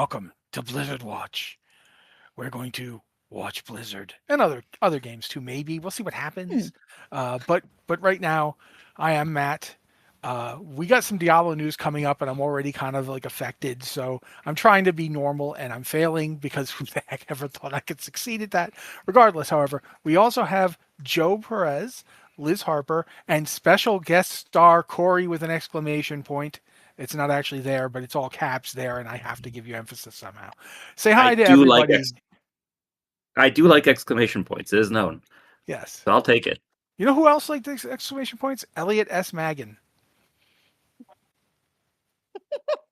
welcome to Blizzard Watch. We're going to watch Blizzard and other games too. Maybe we'll see what happens. But right now, I am Matt. We got some Diablo news coming up, and I'm already kind of like affected. So I'm trying to be normal, and I'm failing because who the heck ever thought I could succeed at that? Regardless, however, we also have Joe Perez, Liz Harper, and special guest star Corey with an exclamation point. It's not actually there, but it's all caps there, and I have to give you emphasis somehow. Say hi to everybody. I do like exclamation points. It is known. Yes. So I'll take it. You know who else liked exclamation points? Elliot S. Magan.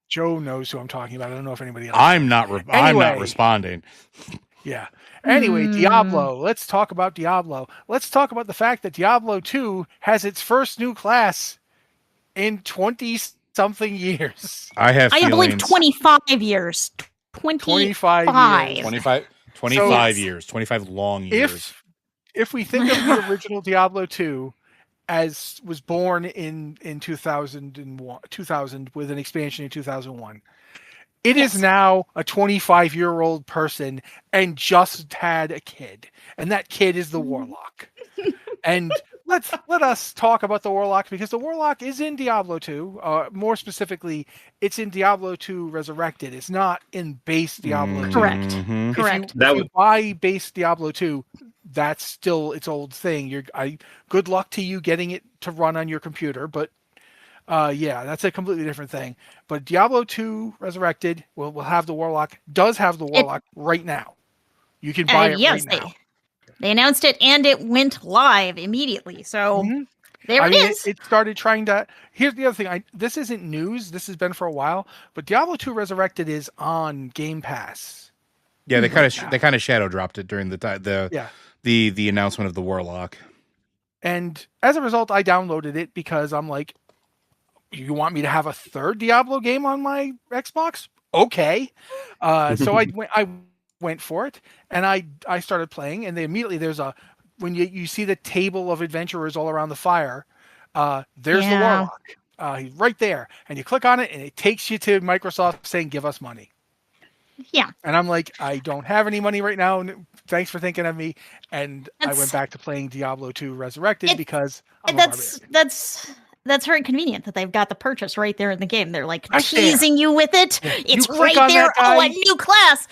Joe knows who I'm talking about. I don't know if anybody else. I'm not responding. Yeah. Anyway, Diablo. Let's talk about Diablo. Let's talk about the fact that Diablo 2 has its first new class in 20-something years. I believe 25 years. 25 years. 25 years. 25 long years. If we think of the original Diablo 2 as was born in 2000 with an expansion in 2001, it is now a 25-year-old person and just had a kid. And that kid is the Warlock. And let us talk about the Warlock, because the Warlock is in Diablo 2. More specifically, it's in Diablo 2 Resurrected. It's not in base Diablo 2. Correct. Mm-hmm. Correct. If you buy base Diablo 2, that's still its old thing. Good luck to you getting it to run on your computer, but that's a completely different thing. But Diablo 2 Resurrected will have the Warlock. Does have the Warlock right now. You can buy it right now. They announced it, and it went live immediately. So there it is. It started trying to... Here's the other thing. This isn't news. This has been for a while. But Diablo 2 Resurrected is on Game Pass. Yeah, they kind of shadow dropped it during the announcement of the Warlock. And as a result, I downloaded it because I'm like, you want me to have a third Diablo game on my Xbox? Okay. So I went for it, and I started playing, and when you see the table of adventurers all around the fire, there's the Warlock. He's right there, and you click on it, and it takes you to Microsoft saying, give us money. Yeah. And I'm like, I don't have any money right now. Thanks for thinking of me. And I went back to playing Diablo 2 Resurrected because that's very convenient that they've got the purchase right there in the game. They're like teasing you with it. Yeah. It's right there. Oh, a new class.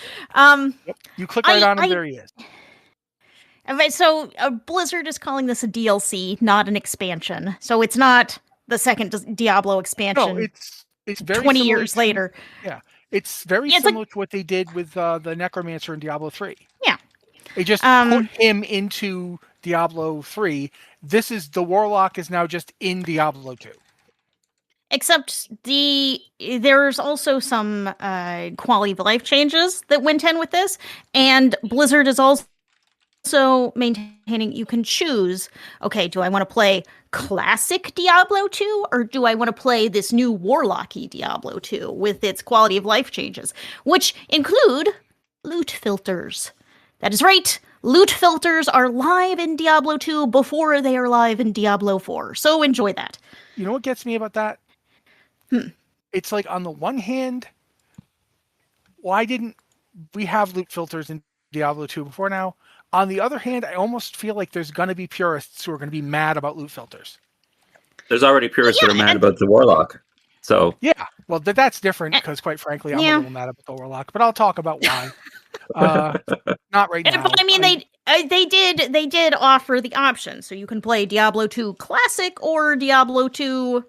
You click right on him, there he is. So Blizzard is calling this a DLC, not an expansion. So it's not the second Diablo expansion. No, it's very 20 years later. Yeah. It's very similar to what they did with the Necromancer in Diablo 3. Yeah. They just put him into Diablo 3. The Warlock is now just in Diablo 2. Except there's also some quality of life changes that went in with this, and Blizzard is also maintaining you can choose, okay, do I want to play classic Diablo 2, or do I want to play this new Warlocky Diablo 2 with its quality of life changes, which include loot filters. That is right. Loot filters are live in Diablo 2 before they are live in Diablo 4. So enjoy that. You know what gets me about that? It's like, on the one hand, why didn't we have loot filters in Diablo 2 before now? On the other hand, I almost feel like there's going to be purists who are going to be mad about loot filters. There's already purists that are mad about the Warlock. So yeah, well, that's different because, quite frankly, I'm a little mad about the Warlock. But I'll talk about why. Not right now. But I mean, they did offer the option, so you can play Diablo 2 Classic or Diablo 2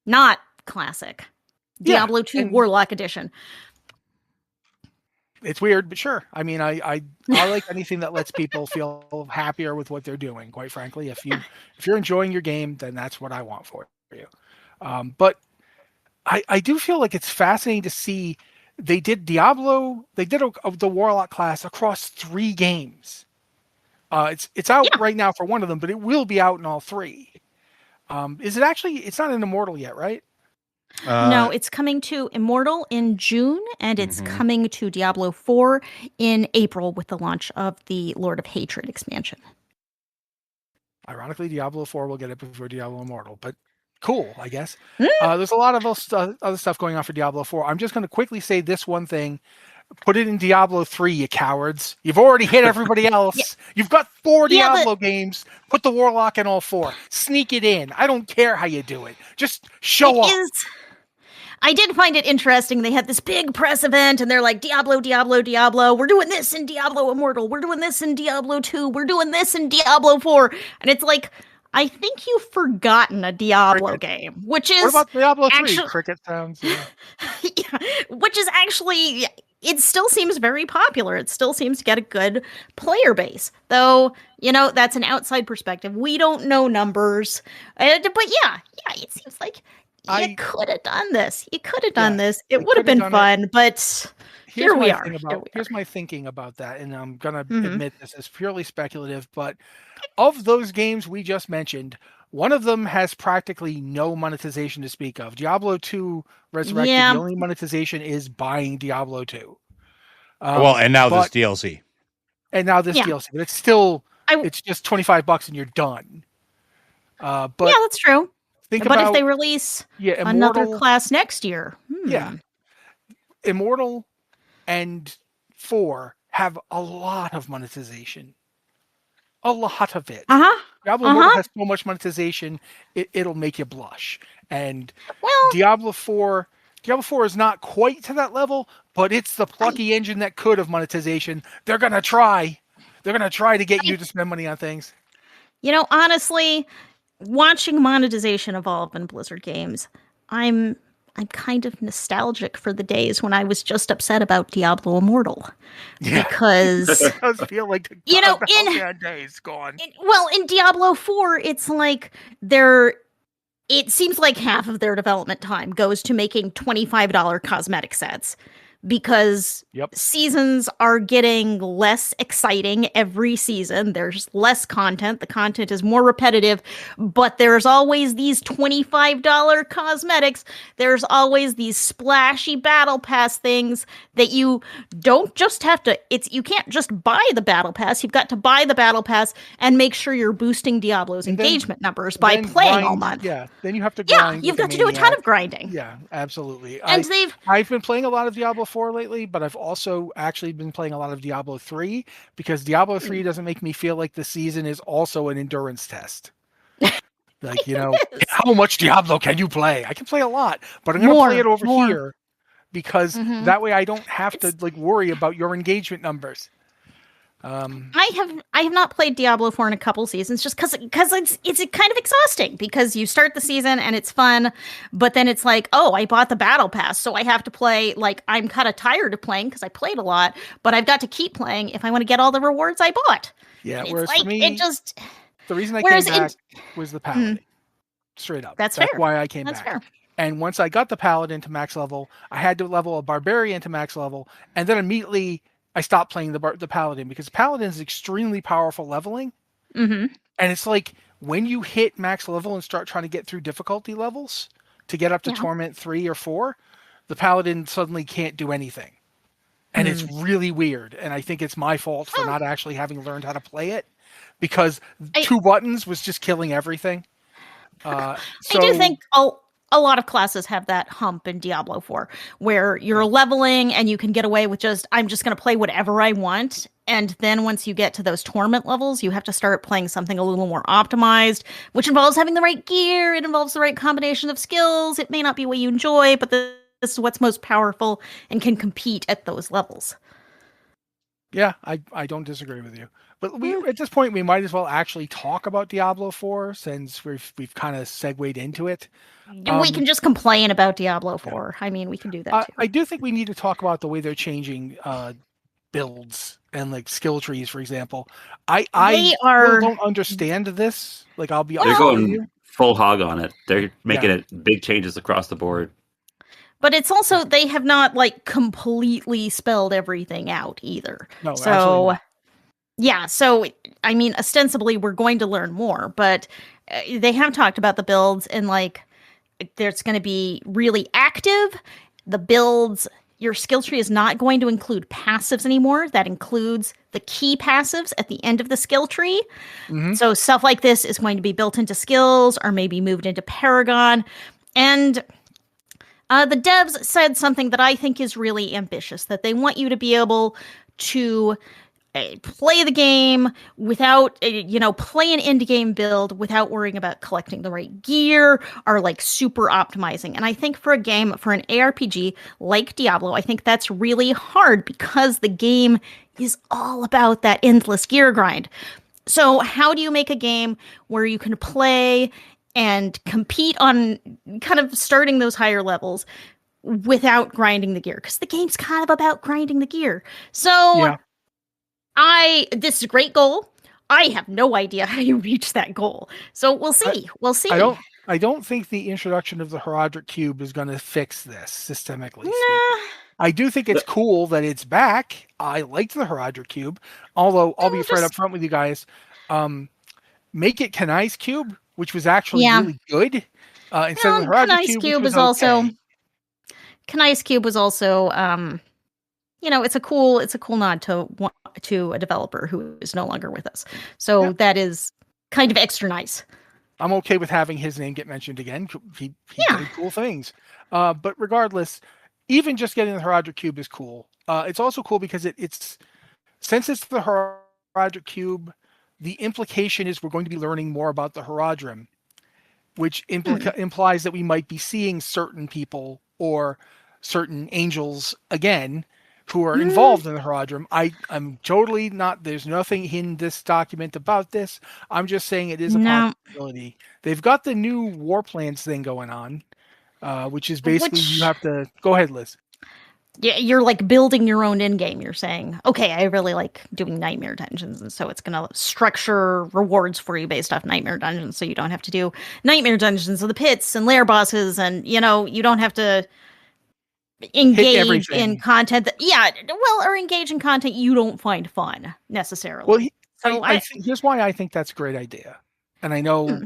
not Classic. Diablo 2 Warlock Edition. It's weird, but sure. I mean, I like anything that lets people feel happier with what they're doing. Quite frankly, if you're enjoying your game, then that's what I want for you. But I do feel like it's fascinating to see they did the Warlock class across 3 games. It's out right now for one of them, but it will be out in all 3. Is it actually? It's not in Immortal yet, right? No, it's coming to Immortal in June, and it's coming to Diablo 4 in April with the launch of the Lord of Hatred expansion. Ironically, Diablo 4 will get it before Diablo Immortal, but cool, I guess. There's a lot of other stuff going on for Diablo 4. I'm just going to quickly say this one thing. Put it in Diablo 3, you cowards. You've already hit everybody else. Yeah. You've got 4 Diablo games. Put the Warlock in all 4. Sneak it in. I don't care how you do it. Just show up. I did find it interesting. They had this big press event, and they're like, Diablo, Diablo, Diablo. We're doing this in Diablo Immortal. We're doing this in Diablo 2. We're doing this in Diablo 4. And it's like, I think you've forgotten a Diablo game, which is... What about Diablo 3? Cricket sounds. Yeah. Yeah, which is actually... It still seems very popular. It still seems to get a good player base. Though, that's an outside perspective. We don't know numbers. But yeah, it seems like you could have done this. You could have done this. It would have been fun, but here we are. Here's my thinking about that, and I'm going to admit this is purely speculative, but of those games we just mentioned, one of them has practically no monetization to speak of. Diablo 2 Resurrected, the only monetization is buying Diablo 2. And now this DLC. And now this DLC. But it's still, it's just $25 and you're done. But yeah, that's true. But if they release another class next year. Yeah. Immortal and 4 have a lot of monetization. A lot of it. Diablo Immortal has so much monetization, it'll make you blush. And Diablo 4 is not quite to that level, but it's the plucky engine that could have monetization. They're going to try. They're going to try to get you to spend money on things. Honestly, watching monetization evolve in Blizzard games, I'm kind of nostalgic for the days when I was just upset about Diablo Immortal. Yeah. Because it does feel like the days gone. In Diablo 4, it's like it seems like half of their development time goes to making $25 cosmetic sets. Because seasons are getting less exciting every season. There's less content. The content is more repetitive, but there's always these $25 cosmetics. There's always these splashy battle pass things that you don't just have to, you can't just buy the battle pass. You've got to buy the battle pass and make sure you're boosting Diablo's engagement numbers by playing all month. Yeah, then you have to grind. Yeah, you've got to do a ton of grinding. Yeah, absolutely. And I've been playing a lot of Diablo 4 lately, but I've also actually been playing a lot of Diablo 3 because Diablo 3 doesn't make me feel like the season is also an endurance test. Like, how much Diablo can you play? I can play a lot, but I'm going to play it over here because that way I don't have to worry about your engagement numbers. I have not played Diablo 4 in a couple seasons just because it's kind of exhausting because you start the season and it's fun, but then it's like, oh, I bought the battle pass, so I have to play. I'm kind of tired of playing because I played a lot, but I've got to keep playing if I want to get all the rewards I bought. Yeah, whereas for me, the reason I came back was the Paladin. Straight up. That's fair. Why I came back. Fair. And once I got the Paladin to max level, I had to level a Barbarian to max level, and then immediately I stopped playing the Paladin because Paladin is extremely powerful leveling. And it's like when you hit max level and start trying to get through difficulty levels to get up to Torment 3 or 4, the Paladin suddenly can't do anything. And it's really weird. And I think it's my fault for not actually having learned how to play it because 2 buttons was just killing everything. I do think a lot of classes have that hump in Diablo 4 where you're leveling and you can get away with I'm just going to play whatever I want. And then once you get to those torment levels, you have to start playing something a little more optimized, which involves having the right gear. It involves the right combination of skills. It may not be what you enjoy, but this is what's most powerful and can compete at those levels. Yeah, I don't disagree with you. But at this point, we might as well actually talk about Diablo 4 since we've kind of segued into it. We can just complain about Diablo 4. I mean, we can do that too. I do think we need to talk about the way they're changing builds and skill trees, for example. I don't understand this. I'll be honest with you. They're going full hog on it. They're making it big changes across the board. But it's also, they have not completely spelled everything out either. No, absolutely not. Yeah, so, I mean, ostensibly we're going to learn more, but they have talked about the builds and, there's going to be really active. The builds, your skill tree is not going to include passives anymore. That includes the key passives at the end of the skill tree. So stuff like this is going to be built into skills or maybe moved into Paragon. And The devs said something that I think is really ambitious, that they want you to be able to play the game without, play an indie game build without worrying about collecting the right gear or like super optimizing. And I think for an ARPG like Diablo, I think that's really hard because the game is all about that endless gear grind. So how do you make a game where you can play and compete on kind of starting those higher levels without grinding the gear? Because the game's kind of about grinding the gear. So this is a great goal. I have no idea how you reach that goal. So we'll see. We'll see. I don't think the introduction of the Herodric Cube is going to fix this systemically speaking. I do think it's cool that it's back. I liked the Herodric Cube, although I'll be straight up front with you guys. Make it Kanai's Cube, which was actually really good. Instead of the Herodric Cube, was also Kanai's Cube was also it's a cool nod to a developer who is no longer with us. So that is kind of extra nice. I'm okay with having his name get mentioned again. He did cool things. But regardless, even just getting the Herodric Cube is cool. It's also cool because since it's the Herodric Cube, the implication is we're going to be learning more about the Herodrim, which implies that we might be seeing certain people or certain angels again who are involved in the Herodrim. I'm totally not, there's nothing in this document about this. I'm just saying it is a possibility. They've got the new War Plans thing going on, which is basically you have to, go ahead, Liz. Yeah, you're like building your own in-game. You're saying, okay, I really like doing nightmare dungeons, and so it's going to structure rewards for you based off nightmare dungeons, so you don't have to do nightmare dungeons of the pits and lair bosses, and, you don't have to engage in content or engage in content you don't find fun necessarily. Well, here's why I think that's a great idea. And I know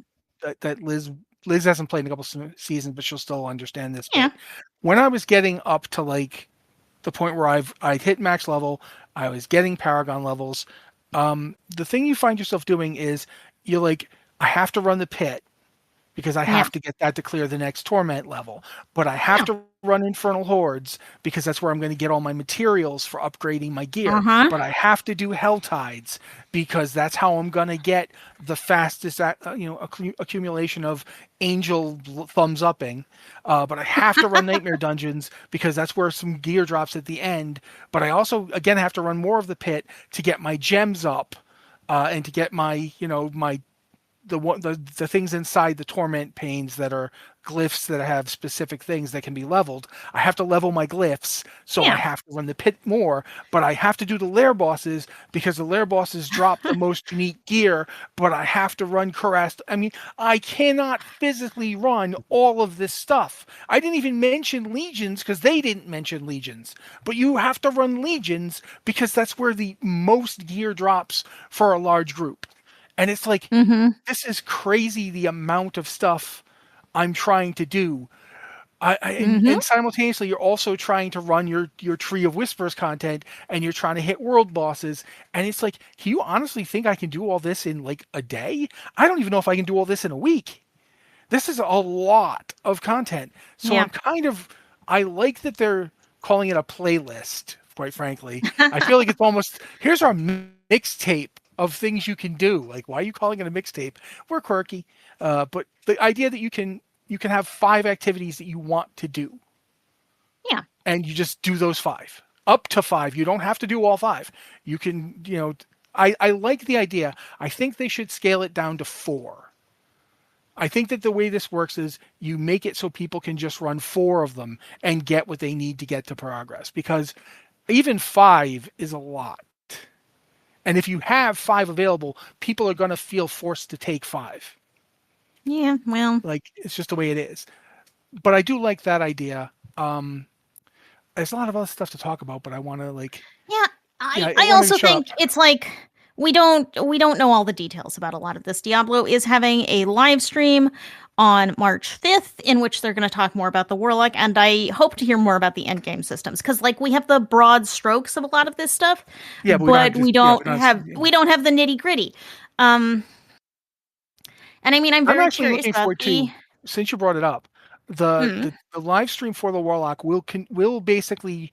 that Liz hasn't played in a couple seasons, but she'll still understand this. Yeah. When I was getting up to like the point where I'd hit max level, I was getting Paragon levels. The thing you find yourself doing is you're like, I have to run the pit because I have to get that to clear the next torment level. But I have to run Infernal Hordes because that's where I'm going to get all my materials for upgrading my gear. But I have to do Hell Tides because that's how I'm going to get the fastest accumulation of angel thumbs upping. But I have to run Nightmare Dungeons because that's where some gear drops at the end. But I also, again, have to run more of the pit to get my gems up and to get my, the things inside the torment panes that are glyphs that have specific things that can be leveled. I have to level my glyphs, so I have to run the pit more, but I have to do the lair bosses because the lair bosses drop the most unique gear, but I have to run Caressed. I mean, I cannot physically run all of this stuff. I didn't even mention Legions because they didn't mention Legions, but you have to run Legions because that's where the most gear drops for a large group. And it's like, this is crazy, the amount of stuff I'm trying to do. And simultaneously, you're also trying to run your Tree of Whispers content, and you're trying to hit world bosses. And it's like, do you honestly think I can do all this in like a day? I don't even know if I can do all this in a week. This is a lot of content. So I like that they're calling it a playlist, quite frankly. I feel like it's almost, here's our mixtape of things you can do. Like, why are you calling it a mixtape? We're quirky. But the idea that you can have 5 activities that you want to do. Yeah. And you just do those 5. Up to 5. You don't have to do all 5. You can, I like the idea. I think they should scale it down to 4. I think that the way this works is you make it so people can just run 4 of them and get what they need to get to progress. Because even 5 is a lot. And if you have 5 available, people are going to feel forced to take 5. Yeah, well. Like, it's just the way it is. But I do like that idea. There's a lot of other stuff to talk about, but I want to, like... Yeah, I also think it's like... We don't know all the details about a lot of this. Diablo is having a live stream on March 5th in which they're going to talk more about the Warlock, and I hope to hear more about the endgame systems, because like we have the broad strokes of a lot of this stuff, but we don't have the nitty gritty. And I mean, I'm very actually curious looking about forward to, since you brought it up, the live stream for the Warlock will basically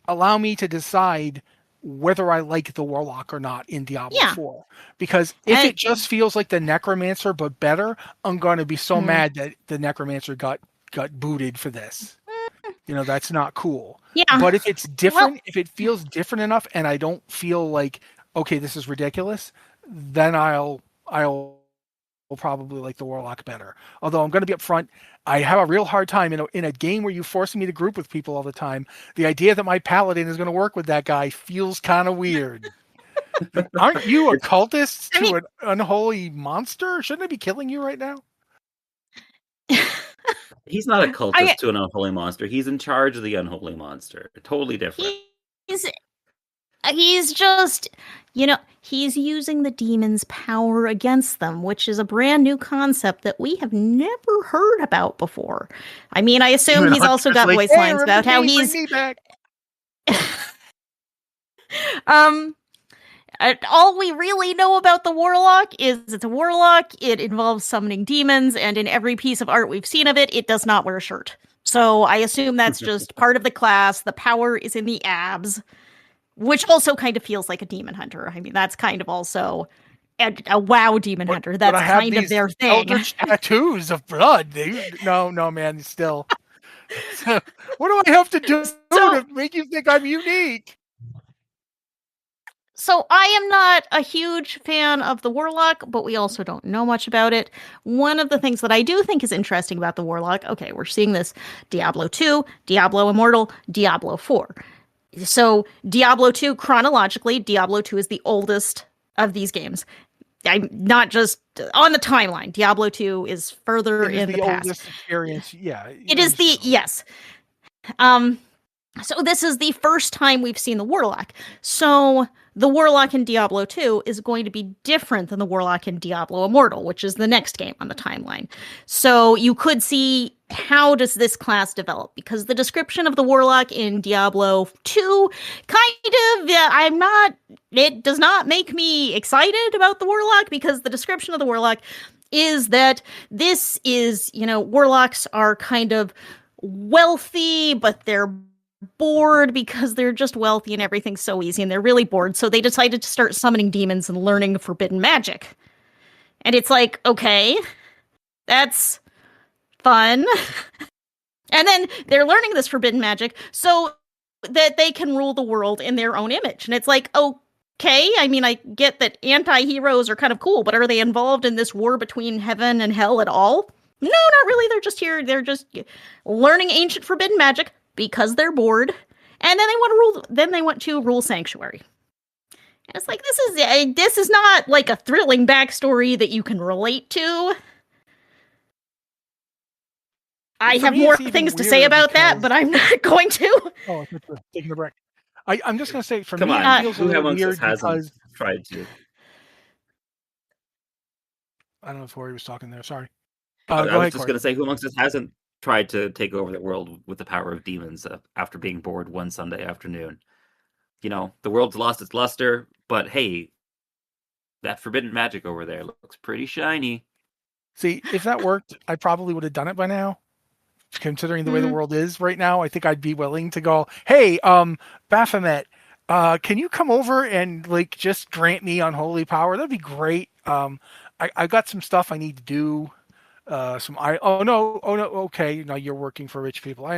allow me to decide whether I like the Warlock or not in Diablo 4. Because if it just feels like the Necromancer but better, I'm going to be so mad that the Necromancer got booted for this. That's not cool. Yeah. But if it's different, if it feels different enough and I don't feel like, okay, this is ridiculous, then I'll probably like the Warlock better. Although I'm going to be upfront, I have a real hard time in a game where you're forcing me to group with people all the time. The idea that my Paladin is going to work with that guy feels kind of weird. Aren't you a cultist to an unholy monster? Shouldn't I be killing you right now? He's not a cultist to an unholy monster. He's in charge of the unholy monster. Totally different. He's just, he's using the demon's power against them, which is a brand new concept that we have never heard about before. I mean, I assume he's also got voice lines about how he's... all we really know about the Warlock is it's a Warlock, it involves summoning demons, and in every piece of art we've seen of it, it does not wear a shirt. So I assume that's just part of the class. The power is in the abs. Which also kind of feels like a demon hunter. I mean, that's kind of also a WoW demon hunter. That's kind of their thing. Eldritch tattoos of blood. No, man, still. So, what do I have to do to make you think I'm unique? So I am not a huge fan of the Warlock, but we also don't know much about it. One of the things that I do think is interesting about the Warlock, okay, we're seeing this Diablo 2, Diablo Immortal, Diablo 4. So Diablo 2, chronologically, Diablo 2 is the oldest of these games. I'm not just on the timeline. Diablo 2 is further in the past. Oldest experience, yeah. It is yes. So this is the first time we've seen the Warlock. So the Warlock in Diablo 2 is going to be different than the Warlock in Diablo Immortal, which is the next game on the timeline. So you could see, how does this class develop? Because the description of the Warlock in Diablo 2 it does not make me excited about the Warlock, because the description of the Warlock is that this is, Warlocks are kind of wealthy, but they're bored because they're just wealthy and everything's so easy and they're really bored. So they decided to start summoning demons and learning forbidden magic. And it's like, okay, that's fun. And then they're learning this forbidden magic so that they can rule the world in their own image. And it's like, okay, I mean, I get that anti-heroes are kind of cool, but are they involved in this war between heaven and hell at all? No, not really. They're just here. They're just learning ancient forbidden magic because they're bored, and then they want to rule Sanctuary. And it's like, this is not like a thrilling backstory that you can relate to. I have more things to say about that, but I'm not going to. Oh, taking a break. I'm just going to say, for me, it feels a little weird because tried to. I don't know if Corey was talking there. Sorry. I was just going to say, who amongst us hasn't tried to take over the world with the power of demons after being bored one Sunday afternoon? The world's lost its luster, but hey, that forbidden magic over there looks pretty shiny. See, if that worked, I probably would have done it by now. Considering the way the world is right now, I think I'd be willing to go, hey, Baphomet, can you come over and just grant me unholy power? That'd be great. I got some stuff I need to do. Okay, no, you're working for rich people. I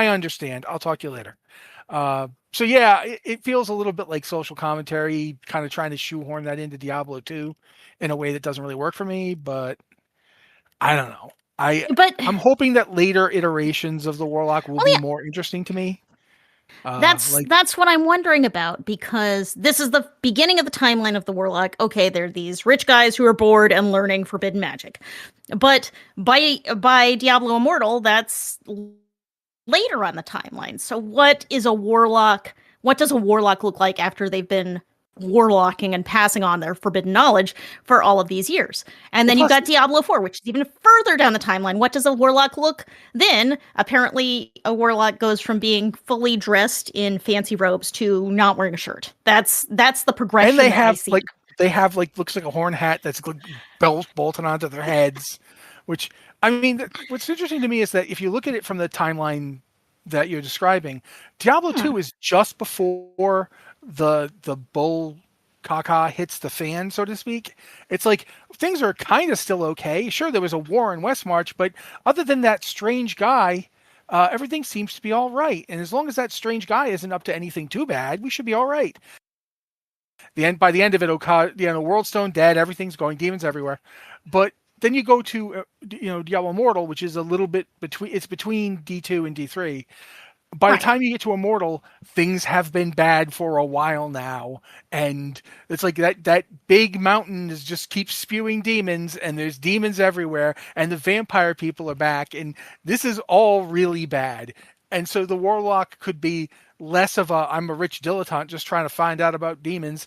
understand. I'll talk to you later. So yeah, it feels a little bit like social commentary, kind of trying to shoehorn that into Diablo 2 in a way that doesn't really work for me, but I don't know. I'm hoping that later iterations of the Warlock will be more interesting to me. That's what I'm wondering about, because this is the beginning of the timeline of the Warlock. Okay, they're these rich guys who are bored and learning forbidden magic. But by Diablo Immortal, that's later on the timeline. So what does a Warlock look like after they've been warlocking and passing on their forbidden knowledge for all of these years? And then you've got Diablo 4, which is even further down the timeline. What does a Warlock look then? Apparently, a Warlock goes from being fully dressed in fancy robes to not wearing a shirt. That's the progression. And they have looks like a horn hat that's bells bolted onto their heads, which I mean, what's interesting to me is that if you look at it from the timeline that you're describing, Diablo 2 is just before the bull caca hits the fan, so to speak. It's like things are kind of still okay. Sure, there was a war in Westmarch, but other than that strange guy, everything seems to be all right. And as long as that strange guy isn't up to anything too bad, we should be all right. By the end of it, Worldstone dead, everything's going, demons everywhere. But then you go to Diablo Immortal, which is a little bit between D2 and D3. By the time you get to Immortal, things have been bad for a while now, and it's like that big mountain just keeps spewing demons, and there's demons everywhere, and the vampire people are back, and this is all really bad. And so the Warlock could be less of I'm a rich dilettante just trying to find out about demons.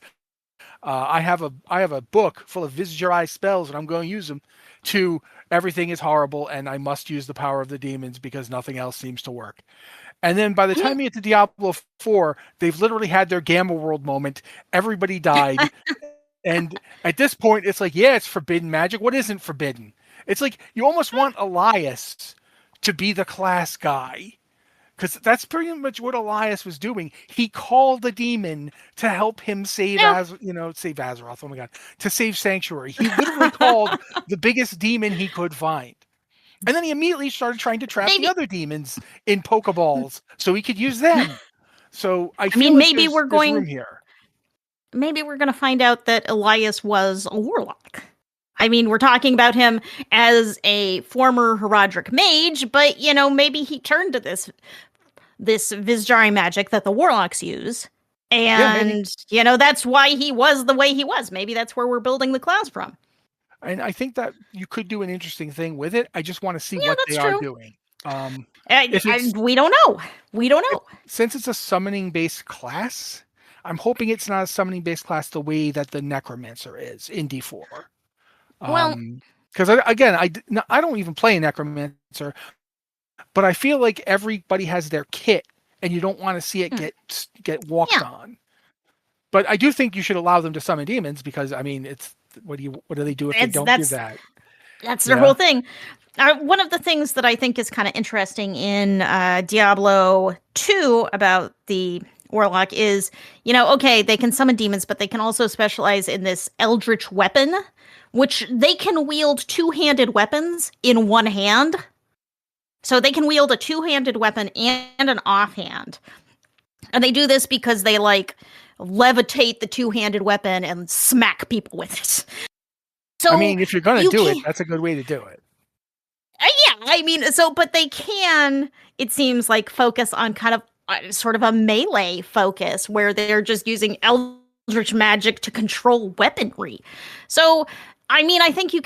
I have a book full of Visage Your Eye spells, and I'm going to use them. To everything is horrible, and I must use the power of the demons because nothing else seems to work. And then by the time you get to Diablo 4, they've literally had their Gamma World moment. Everybody died. And at this point, it's like, yeah, it's forbidden magic. What isn't forbidden? It's like you almost want Elias to be the class guy. Because that's pretty much what Elias was doing. He called the demon to help him save save Azeroth. Oh my god, to save Sanctuary. He literally called the biggest demon he could find, and then he immediately started trying to trap the other demons in Pokeballs so he could use them. So I mean, maybe we're going room here. Maybe we're going to find out that Elias was a warlock. I mean, we're talking about him as a former Herodric mage, but, maybe he turned to this Vizjari magic that the Warlocks use. And, that's why he was the way he was. Maybe that's where we're building the class from. And I think that you could do an interesting thing with it. I just want to see what they are doing. We don't know. We don't know. Since it's a summoning-based class, I'm hoping it's not a summoning-based class the way that the Necromancer is in D4. Well, because again, I don't even play a Necromancer, but I feel like everybody has their kit, and you don't want to see it get walked on. But I do think you should allow them to summon demons because I mean, it's what do they do if they don't do that? That's their whole thing. One of the things that I think is kind of interesting in Diablo 2 about the Warlock is, okay, they can summon demons, but they can also specialize in this Eldritch weapon, which they can wield two-handed weapons in one hand. So they can wield a two-handed weapon and an offhand. And they do this because they, levitate the two-handed weapon and smack people with it. So I mean, if you're going to do it, that's a good way to do it. But they can, it seems like, focus on kind of sort of a melee focus where they're just using Eldritch magic to control weaponry. So I think you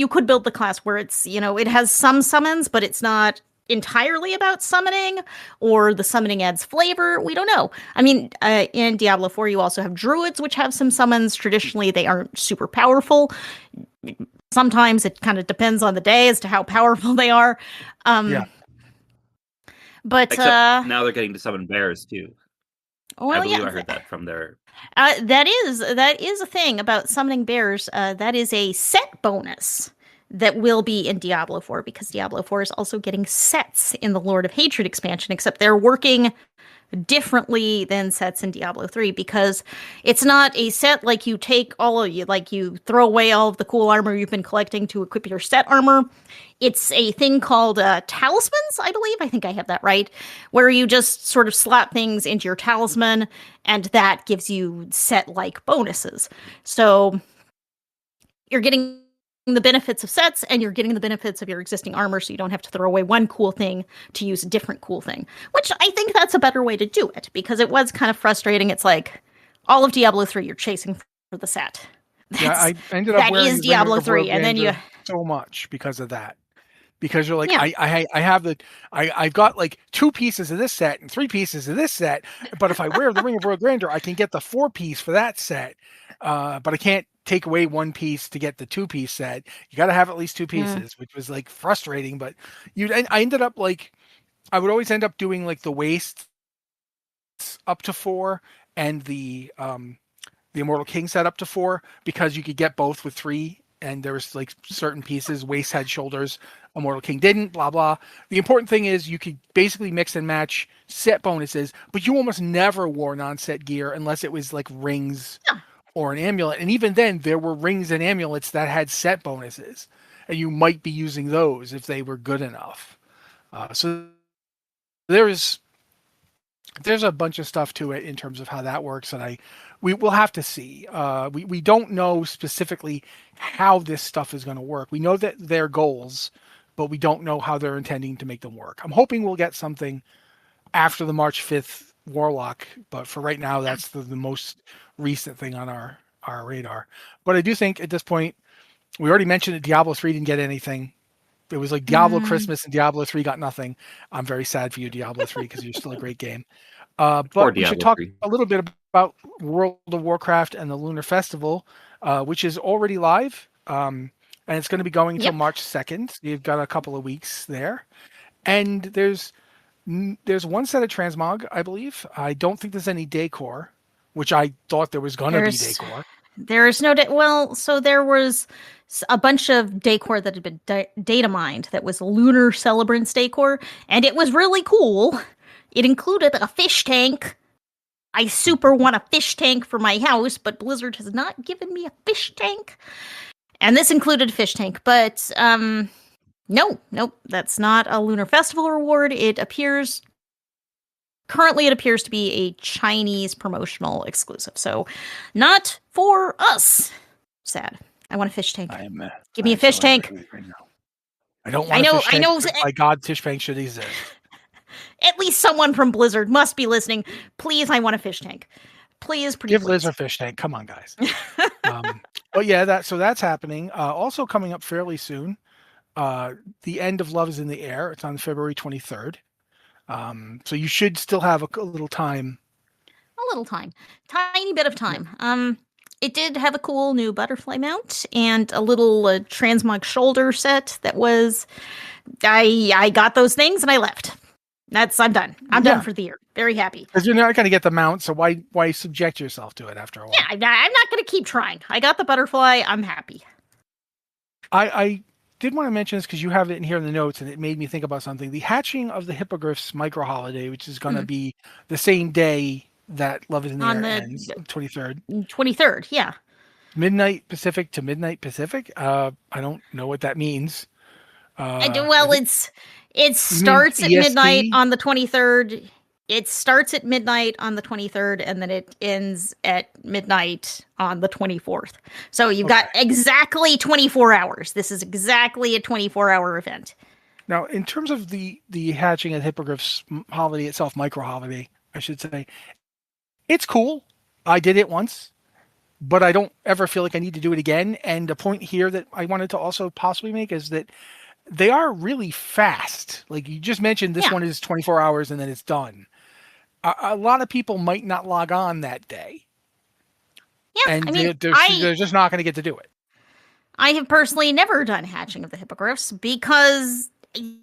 could build the class where it's, it has some summons, but it's not entirely about summoning, or the summoning adds flavor. We don't know. I mean, in Diablo 4, you also have druids, which have some summons. Traditionally, they aren't super powerful. Sometimes it kind of depends on the day as to how powerful they are. But now they're getting to summon bears too. Well, I believe I heard that from their. That is a thing about summoning bears. That is a set bonus that will be in Diablo 4, because Diablo 4 is also getting sets in the Lord of Hatred expansion, except they're working differently than sets in Diablo 3, because it's not a set like you throw away all of the cool armor you've been collecting to equip your set armor. It's a thing called talismans, I believe. I think I have that right, where you just sort of slot things into your talisman, and that gives you set-like bonuses. So you're getting the benefits of sets, and you're getting the benefits of your existing armor, so you don't have to throw away one cool thing to use a different cool thing, which I think that's a better way to do it, because it was kind of frustrating. It's like all of Diablo 3 you're chasing for the set. I ended up wearing is Diablo 3, and then you so much because of that. Because you're like, I've got like 2 pieces of this set and 3 pieces of this set, but if I wear the Ring of Royal Grandeur, I can get the 4-piece for that set, but I can't take away 1 piece to get the 2-piece set. You got to have at least 2 pieces, which was like frustrating. But I ended up I would always end up doing like the waist up to 4 and the Immortal King set up to 4, because you could get both with 3 and there was like certain pieces, Waste had shoulders, Immortal King didn't, blah, blah. The important thing is you could basically mix and match set bonuses, but you almost never wore non-set gear unless it was like rings or an amulet. And even then, there were rings and amulets that had set bonuses, and you might be using those if they were good enough. So there's a bunch of stuff to it in terms of how that works, and we will have to see. We don't know specifically how this stuff is going to work. We know that they're goals, but we don't know how they're intending to make them work. I'm hoping we'll get something after the March 5th Warlock, but for right now, that's the most recent thing on our radar. But I do think at this point, we already mentioned that Diablo 3 didn't get anything. It was like Diablo Christmas and Diablo 3 got nothing. I'm very sad for you, Diablo 3, because you're still a great game. But we should talk a little bit about World of Warcraft and the Lunar Festival, which is already live. And it's going to be going until March 2nd. You've got a couple of weeks there. And there's one set of transmog, I believe. I don't think there's any decor, which I thought there was going to be decor. There's no so there was a bunch of decor that had been data mined that was Lunar Celebrants decor, and it was really cool. It included a fish tank. I super want a fish tank for my house, but Blizzard has not given me a fish tank. And this included a fish tank, but nope, that's not a Lunar Festival reward. Currently, it appears to be a Chinese promotional exclusive, so not for us. Sad. I want a fish tank. Give me a fish tank. Right now. I don't want a fish tank. My God, fish tank should exist. At least someone from Blizzard must be listening. Please, I want a fish tank. Please, give Liz a fish tank. Come on, guys. But yeah, that's happening. Also coming up fairly soon. The end of Love is in the Air. It's on February 23rd. So you should still have a little time. Tiny bit of time. It did have a cool new butterfly mount and a little transmog shoulder set that was. I got those things and I left. I'm done. I'm done for the year. Very happy. Because you're not going to get the mount, so why subject yourself to it after a while? Yeah, I'm not going to keep trying. I got the butterfly. I'm happy. I did want to mention this because you have it in here in the notes, and it made me think about something. The hatching of the Hippogriffs micro holiday, which is going to be the same day that Love is in the Air ends, 23rd. 23rd, yeah. Midnight Pacific to midnight Pacific. I don't know what that means. It starts at midnight on the 23rd. It starts at midnight on the 23rd, and then it ends at midnight on the 24th. So you've got exactly 24 hours. This is exactly a 24-hour event. Now, in terms of the hatching of Hippogriffs holiday itself, micro holiday, I should say, it's cool. I did it once, but I don't ever feel like I need to do it again. And the point here that I wanted to also possibly make is that they are really fast. Like you just mentioned, this one is 24 hours and then it's done. A lot of people might not log on that day. Yeah, and they're just not going to get to do it. I have personally never done hatching of the Hippogriffs because, I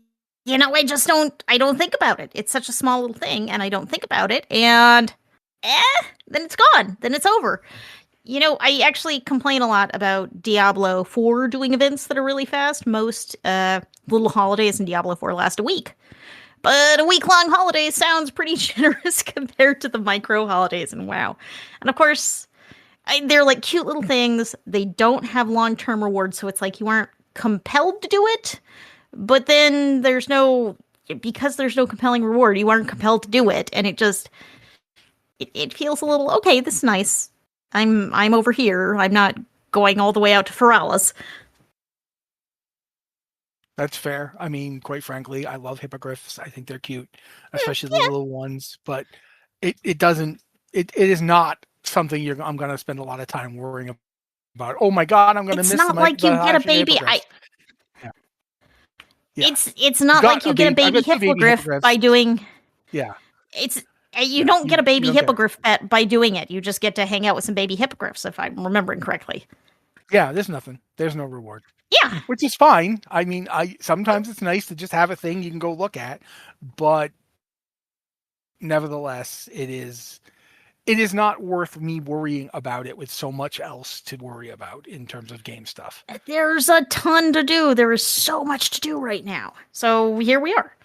don't think about it. It's such a small little thing and I don't think about it. And then it's gone. Then it's over. I actually complain a lot about Diablo 4 doing events that are really fast. Most little holidays in Diablo 4 last a week. But a week-long holiday sounds pretty generous compared to the micro holidays in WoW. And of course, they're like cute little things. They don't have long-term rewards, so it's like you aren't compelled to do it. But then because there's no compelling reward, you aren't compelled to do it. And it feels a little, okay, this is nice. I'm over here. I'm not going all the way out to Feralas. That's fair. I mean, quite frankly, I love hippogriffs. I think they're cute, especially the little ones. But it is not something I'm going to spend a lot of time worrying about. Oh my God, I'm going to miss. It's not like you get a baby. It's not like you get a baby hippogriff by doing. Yeah. You don't get a baby hippogriff pet by doing it. You just get to hang out with some baby hippogriffs, if I'm remembering correctly. Yeah, there's nothing. There's no reward. Yeah. Which is fine. I mean, sometimes it's nice to just have a thing you can go look at, but nevertheless, it is not worth me worrying about it with so much else to worry about in terms of game stuff. There's a ton to do. There is so much to do right now. So here we are.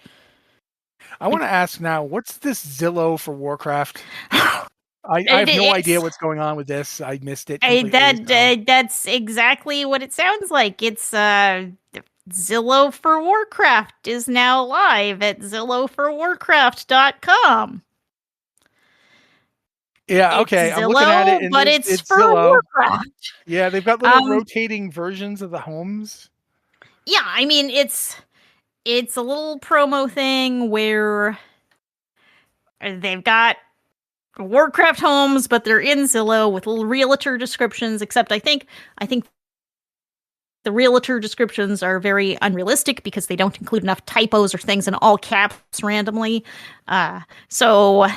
I want to ask now, what's this Zillow for Warcraft? I have no idea what's going on with this. I missed it completely. That's exactly what it sounds like. It's Zillow for Warcraft is now live at zillowforwarcraft.com. Yeah, okay. It's Zillow, I'm looking at it, and but it's for Zillow. Warcraft. Yeah, they've got little rotating versions of the homes. Yeah, I mean it's a little promo thing where they've got Warcraft homes, but they're in Zillow with little realtor descriptions. Except I think the realtor descriptions are very unrealistic because they don't include enough typos or things in all caps randomly. So.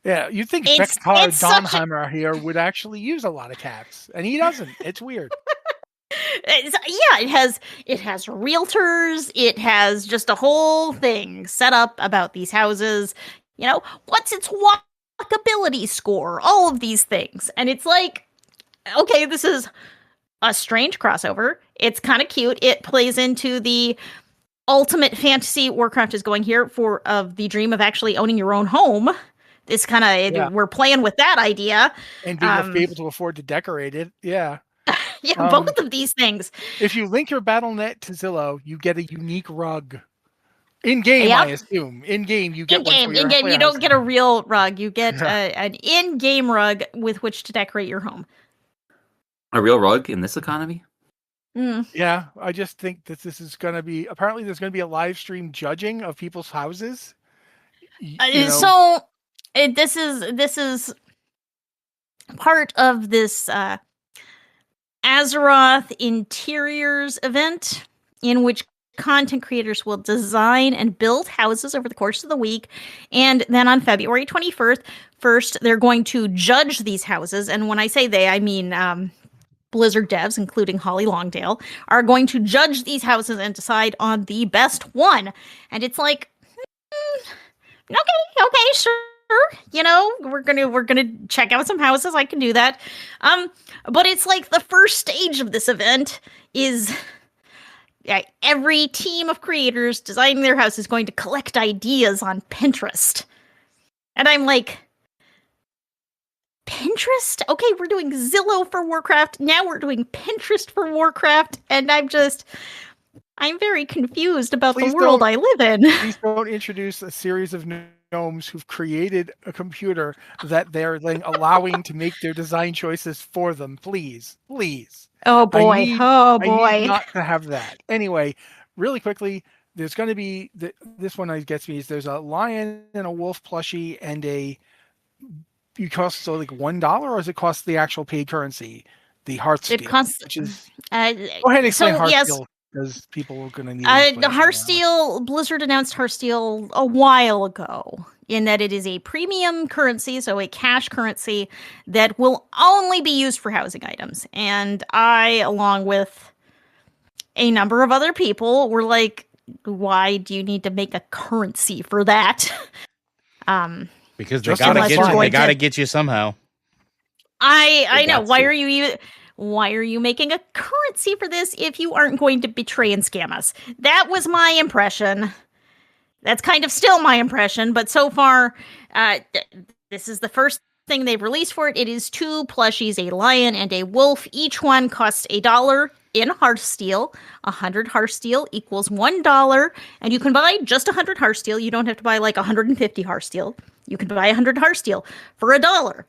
Yeah, you'd think Becktar Donheimer here would actually use a lot of caps, and he doesn't. It's weird. It has realtors. It has just a whole thing set up about these houses. You know, what's its walkability score? All of these things. And it's like, okay, this is a strange crossover. It's kind of cute. It plays into the ultimate fantasy Warcraft is going here of the dream of actually owning your own home. This kind of, we're playing with that idea. And being able to afford to decorate it. Yeah. Yeah, both of these things. If you link your BattleNet to Zillow, you get a unique rug. In-game, I assume. In-game, you get one. In-game, you don't get a real rug. You get an in-game rug with which to decorate your home. A real rug in this economy? Mm. Yeah, I just think that this is going to be... Apparently, there's going to be a live stream judging of people's houses. So... This is part of this Azeroth Interiors event in which content creators will design and build houses over the course of the week. And then on February 21st, they're going to judge these houses. And when I say they, I mean Blizzard devs, including Holly Longdale, are going to judge these houses and decide on the best one. And it's like, okay, sure. You know, we're gonna check out some houses. I can do that. But it's like the first stage of this event is every team of creators designing their house is going to collect ideas on Pinterest. And I'm like, Pinterest? Okay, we're doing Zillow for Warcraft. Now we're doing Pinterest for Warcraft. And I'm very confused about the world I live in. Please don't introduce a series of gnomes who've created a computer that they're then allowing to make their design choices for them. Please. Oh boy. I need not to have that. Anyway, really quickly, there's going to be this one that gets me is there's a lion and a wolf plushie and it costs like $1, or does it cost the actual paid currency, the Hearthstone? It costs. Which is go ahead and explain Hearthstone. Yes. Because people are going to need Hearthstone. Blizzard announced Hearthstone a while ago in that it is a premium currency, so a cash currency that will only be used for housing items. And I, along with a number of other people, were like, why do you need to make a currency for that? Because they gotta get you somehow. I know. Why are you making a currency for this if you aren't going to betray and scam us? That was my impression. That's kind of still my impression, but so far, this is the first thing they've released for it. It is 2 plushies, a lion and a wolf. Each one costs $1 in Hearthstone. 100 Hearthstone equals $1, and you can buy just 100 Hearthstone. You don't have to buy like 150 Hearthstone. You can buy 100 Hearthstone for $1,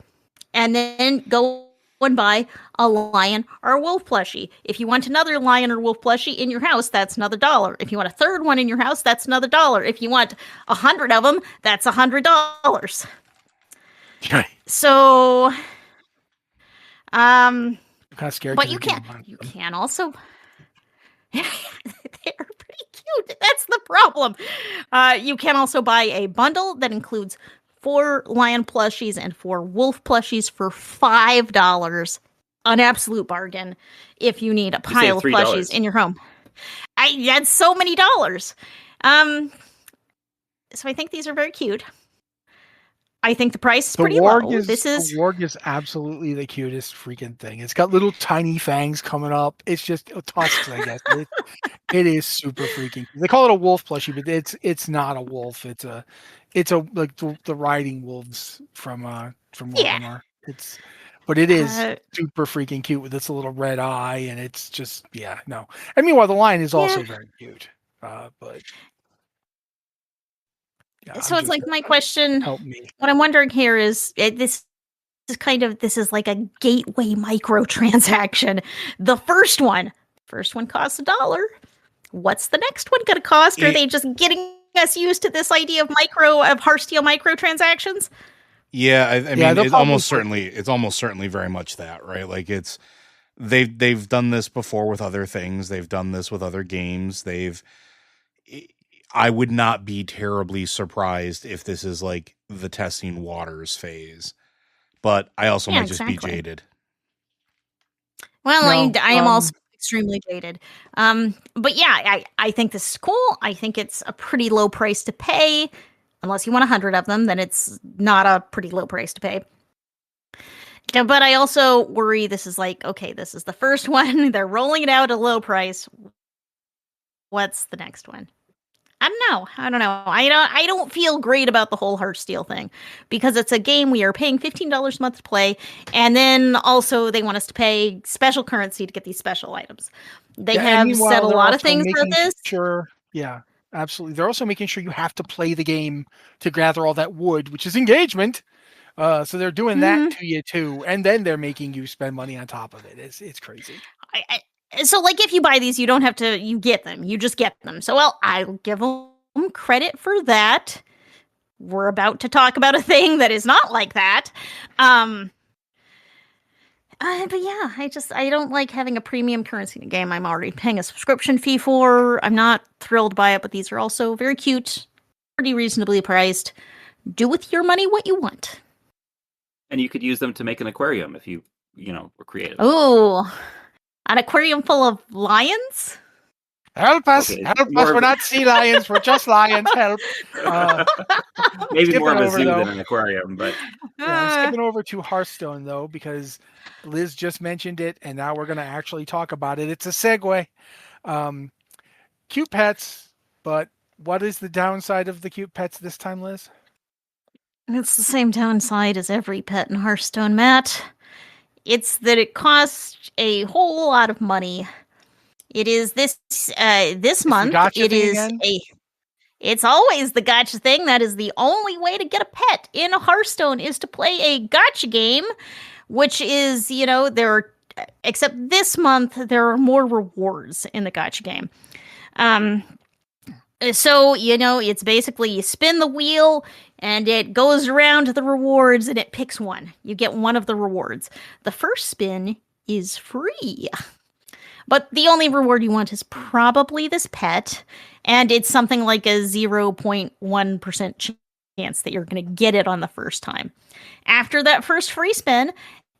and then go and buy a lion or a wolf plushie. If you want another lion or wolf plushie in your house, that's another $1. If you want a third one in your house, that's another $1. If you want 100 of them, that's $100. So, I'm kind of scared. But you can also. They're pretty cute. That's the problem. You can also buy a bundle that includes 4 lion plushies and 4 wolf plushies for $5. An absolute bargain if you need a pile of plushies in your home. That's so many dollars. So I think these are very cute. I think the price is pretty low. The warg is absolutely the cutest freaking thing. It's got little tiny fangs coming up. It's just tusks, I guess. It is super freaking. They call it a wolf plushie, but it's not a wolf. It's a like the riding wolves from Warhammer. But it is super freaking cute with this little red eye, and it's just no. And meanwhile, the lion is also very cute. But so it's like my question. Help me. What I'm wondering here is this is like a gateway microtransaction. The first one costs $1. What's the next one going to cost? Are they just getting us used to this idea of Hearthstone microtransactions? Yeah, I mean, it's almost certainly very much that, right? Like they've done this before with other things. They've done this with other games. I would not be terribly surprised if this is like the testing waters phase, but I also might just be jaded. Well, I am also extremely jaded. But yeah, I think this is cool. I think it's a pretty low price to pay. Unless you want 100 of them, then it's not a pretty low price to pay. But I also worry this is like, okay, this is the first one. They're rolling it out at a low price. What's the next one? I don't know. I don't feel great about the whole Hearthstone thing because it's a game we are paying $15 a month to play, and then also they want us to pay special currency to get these special items. They have said a lot of things about this. Sure, yeah, absolutely. They're also making sure you have to play the game to gather all that wood, which is engagement. So they're doing that to you too, and then they're making you spend money on top of it. It's crazy. So, like, if you buy these, you don't have to, you get them. You just get them. So, well, I'll give them credit for that. We're about to talk about a thing that is not like that. But yeah, I don't like having a premium currency in a game I'm already paying a subscription fee for. I'm not thrilled by it, but these are also very cute, pretty reasonably priced. Do with your money what you want. And you could use them to make an aquarium if you were creative. Oh, an aquarium full of lions? Help us! Okay, help us! We're not sea lions. We're just lions. Help! Maybe more of a zoo than an aquarium, but I'm skipping over to Hearthstone though because Liz just mentioned it, and now we're going to actually talk about it. It's a segue. Cute pets, but what is the downside of the cute pets this time, Liz? It's the same downside as every pet in Hearthstone, Matt. It's that it costs a whole lot of money. It is this month. It is It's always the gacha thing. That is the only way to get a pet in Hearthstone is to play a gacha game, which is except this month there are more rewards in the gacha game. So it's basically you spin the wheel and it goes around to the rewards and it picks one. You get one of the rewards. The first spin is free. But the only reward you want is probably this pet, and it's something like a 0.1% chance that you're going to get it on the first time. After that first free spin,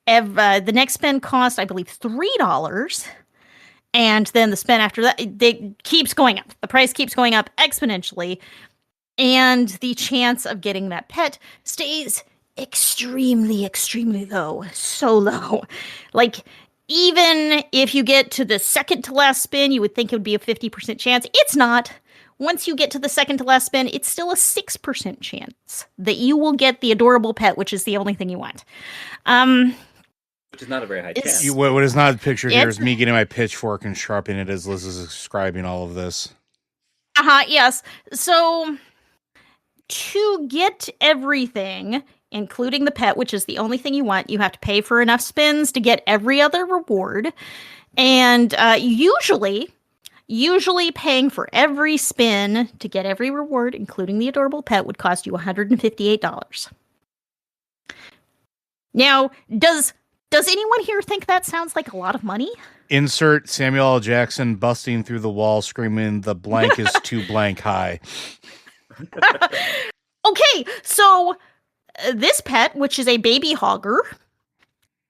the next spin costs, I believe, $3, and then the spin after that, it keeps going up. The price keeps going up exponentially, and the chance of getting that pet stays extremely, extremely low. So low. Like, even if you get to the second to last spin, you would think it would be a 50% chance. It's not. Once you get to the second to last spin, it's still a 6% chance that you will get the adorable pet, which is the only thing you want. Which is not a very high chance. What is not pictured here is me getting my pitchfork and sharpening it as Liz is describing all of this. Yes. So, to get everything, including the pet, which is the only thing you want, you have to pay for enough spins to get every other reward. And usually paying for every spin to get every reward, including the adorable pet, would cost you $158. Now, does anyone here think that sounds like a lot of money? Insert Samuel L. Jackson busting through the wall screaming, "The blank is too blank high." Okay, so this pet, which is a baby hogger,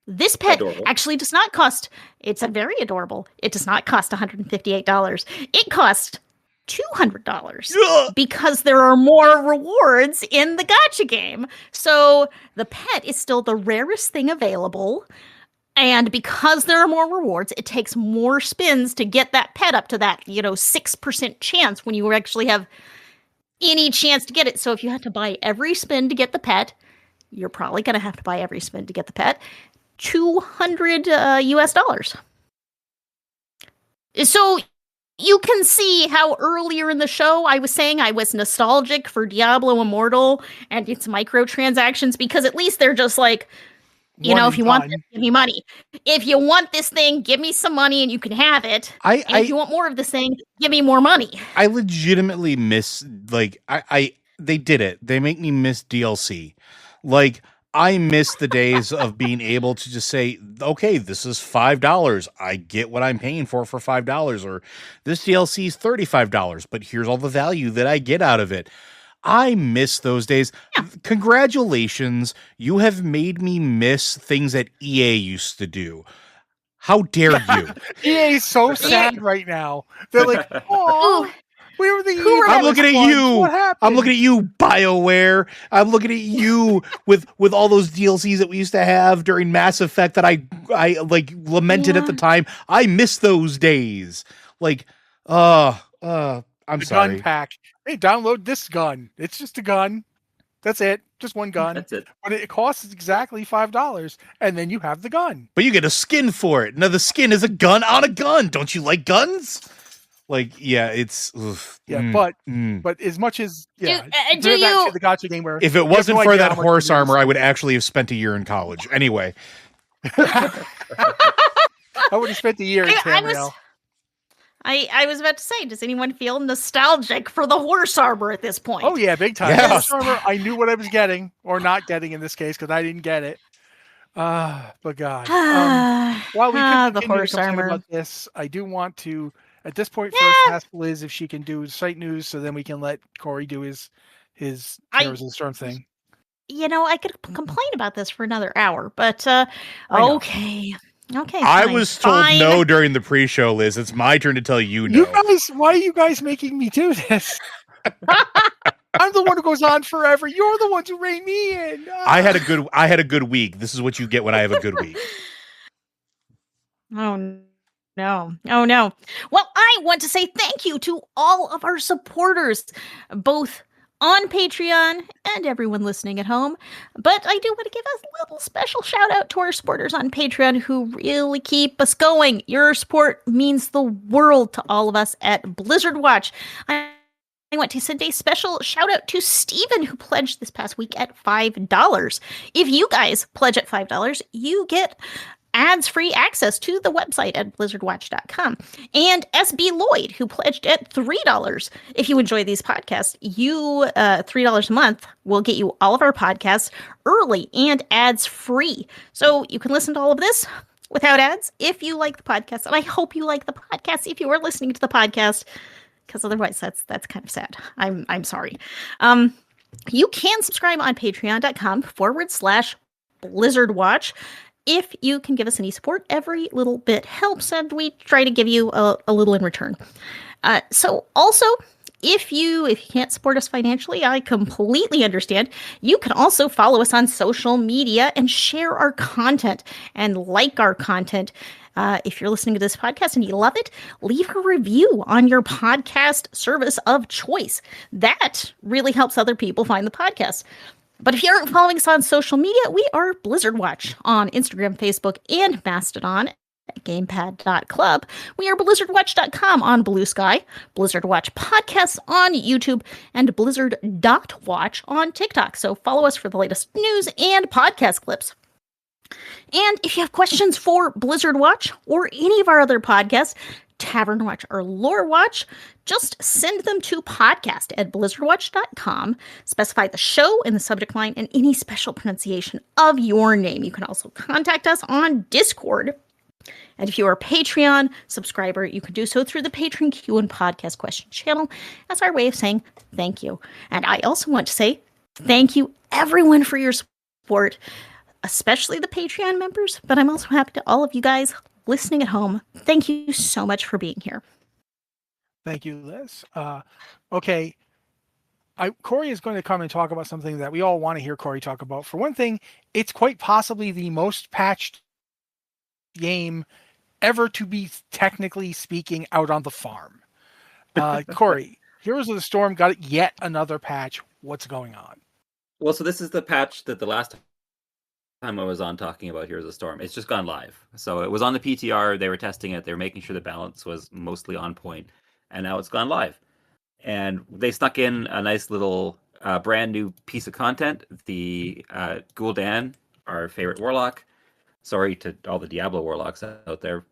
this pet actually does not cost, it's a very adorable, it does not cost $158. It costs $200 because there are more rewards in the gacha game. So the pet is still the rarest thing available. And because there are more rewards, it takes more spins to get that pet up to that, 6% chance when you actually have any chance to get it. So if you have to buy every spin to get the pet, you're probably going to have to buy every spin to get the pet. $200 US. So you can see how earlier in the show I was saying I was nostalgic for Diablo Immortal and its microtransactions, because at least they're just like, if you want this, give me money. If you want this thing, give me some money and you can have it. If you want more of this thing, give me more money. I legitimately miss, they did it. They make me miss DLC. Like, I miss the days of being able to just say, okay, this is $5. I get what I'm paying for $5. Or this DLC is $35, but here's all the value that I get out of it. I miss those days. Yeah. Congratulations. You have made me miss things that EA used to do. How dare you? EA is so sad right now. They're like, oh, we were the I'm looking at you. I'm looking at you, BioWare. I'm looking at you with all those DLCs that we used to have during Mass Effect that I lamented at the time. I miss those days. I'm sorry. Gun pack. Hey, download this gun. It's just a gun. That's it. Just one gun. That's it. But it costs exactly $5, and then you have the gun. But you get a skin for it. Now the skin is a gun on a gun. Don't you like guns? It's but as much as do you the gacha game where if it wasn't for that horse armor, I would actually have spent a year in college. Anyway, I would have spent a year in Tamriel. I was about to say, does anyone feel nostalgic for the horse armor at this point? Oh yeah, big time. Yes. Horse armor, I knew what I was getting or not getting in this case because I didn't get it. But God, while we continue to complain about this, I do want to. At this point, first ask Liz if she can do site news, so then we can let Corey do his Heroes of the Storm thing. I could complain about this for another hour, but okay. Okay. I was told no during the pre-show, Liz. It's my turn to tell you no. You guys, why are you guys making me do this? I'm the one who goes on forever. You're the ones who rein me in. I had a good week. This is what you get when I have a good week. Oh no. Well, I want to say thank you to all of our supporters, both on Patreon and everyone listening at home. But I do want to give a little special shout out to our supporters on Patreon who really keep us going. Your support means the world to all of us at Blizzard Watch. I want to send a special shout out to Steven, who pledged this past week at $5. If you guys pledge at $5, you get ads-free access to the website at blizzardwatch.com. And SB Lloyd, who pledged at $3. If you enjoy these podcasts, you $3 a month will get you all of our podcasts early and ads-free. So you can listen to all of this without ads if you like the podcast. And I hope you like the podcast if you are listening to the podcast, because otherwise that's kind of sad. I'm sorry. You can subscribe on patreon.com/BlizzardWatch. If you can give us any support, every little bit helps, and we try to give you a little in return. So also, if you can't support us financially, I completely understand. You can also follow us on social media and share our content and like our content. If you're listening to this podcast and you love it, leave a review on your podcast service of choice. That really helps other people find the podcast. But if you aren't following us on social media, we are Blizzard Watch on Instagram, Facebook, and Mastodon at gamepad.club. We are blizzardwatch.com on Blue Sky, Blizzard Watch Podcasts on YouTube, and blizzard.watch on TikTok. So follow us for the latest news and podcast clips. And if you have questions for Blizzard Watch or any of our other podcasts, Tavern Watch or Lore Watch, just send them to podcast@blizzardwatch.com. Specify the show in the subject line and any special pronunciation of your name. You can also contact us on Discord. And if you are a Patreon subscriber, you can do so through the Patreon Q and Podcast Question channel as our way of saying thank you. And I also want to say thank you, everyone, for your support, especially the Patreon members. But I'm also happy to all of you guys listening at home. Thank you so much for being here. Thank you, Liz. Okay, Corey is going to come and talk about something that we all want to hear Corey talk about. For one thing, it's quite possibly the most patched game ever to be technically speaking out on the farm. Corey, Heroes of the Storm got yet another patch. What's going on? Well, so this is the patch that the last time I was on talking about Heroes of the Storm. It's just gone live. So it was on the PTR. They were testing it. They were making sure the balance was mostly on point, and now it's gone live. And they snuck in a nice little brand new piece of content. The Gul'dan, our favorite Warlock, sorry to all the Diablo Warlocks out there,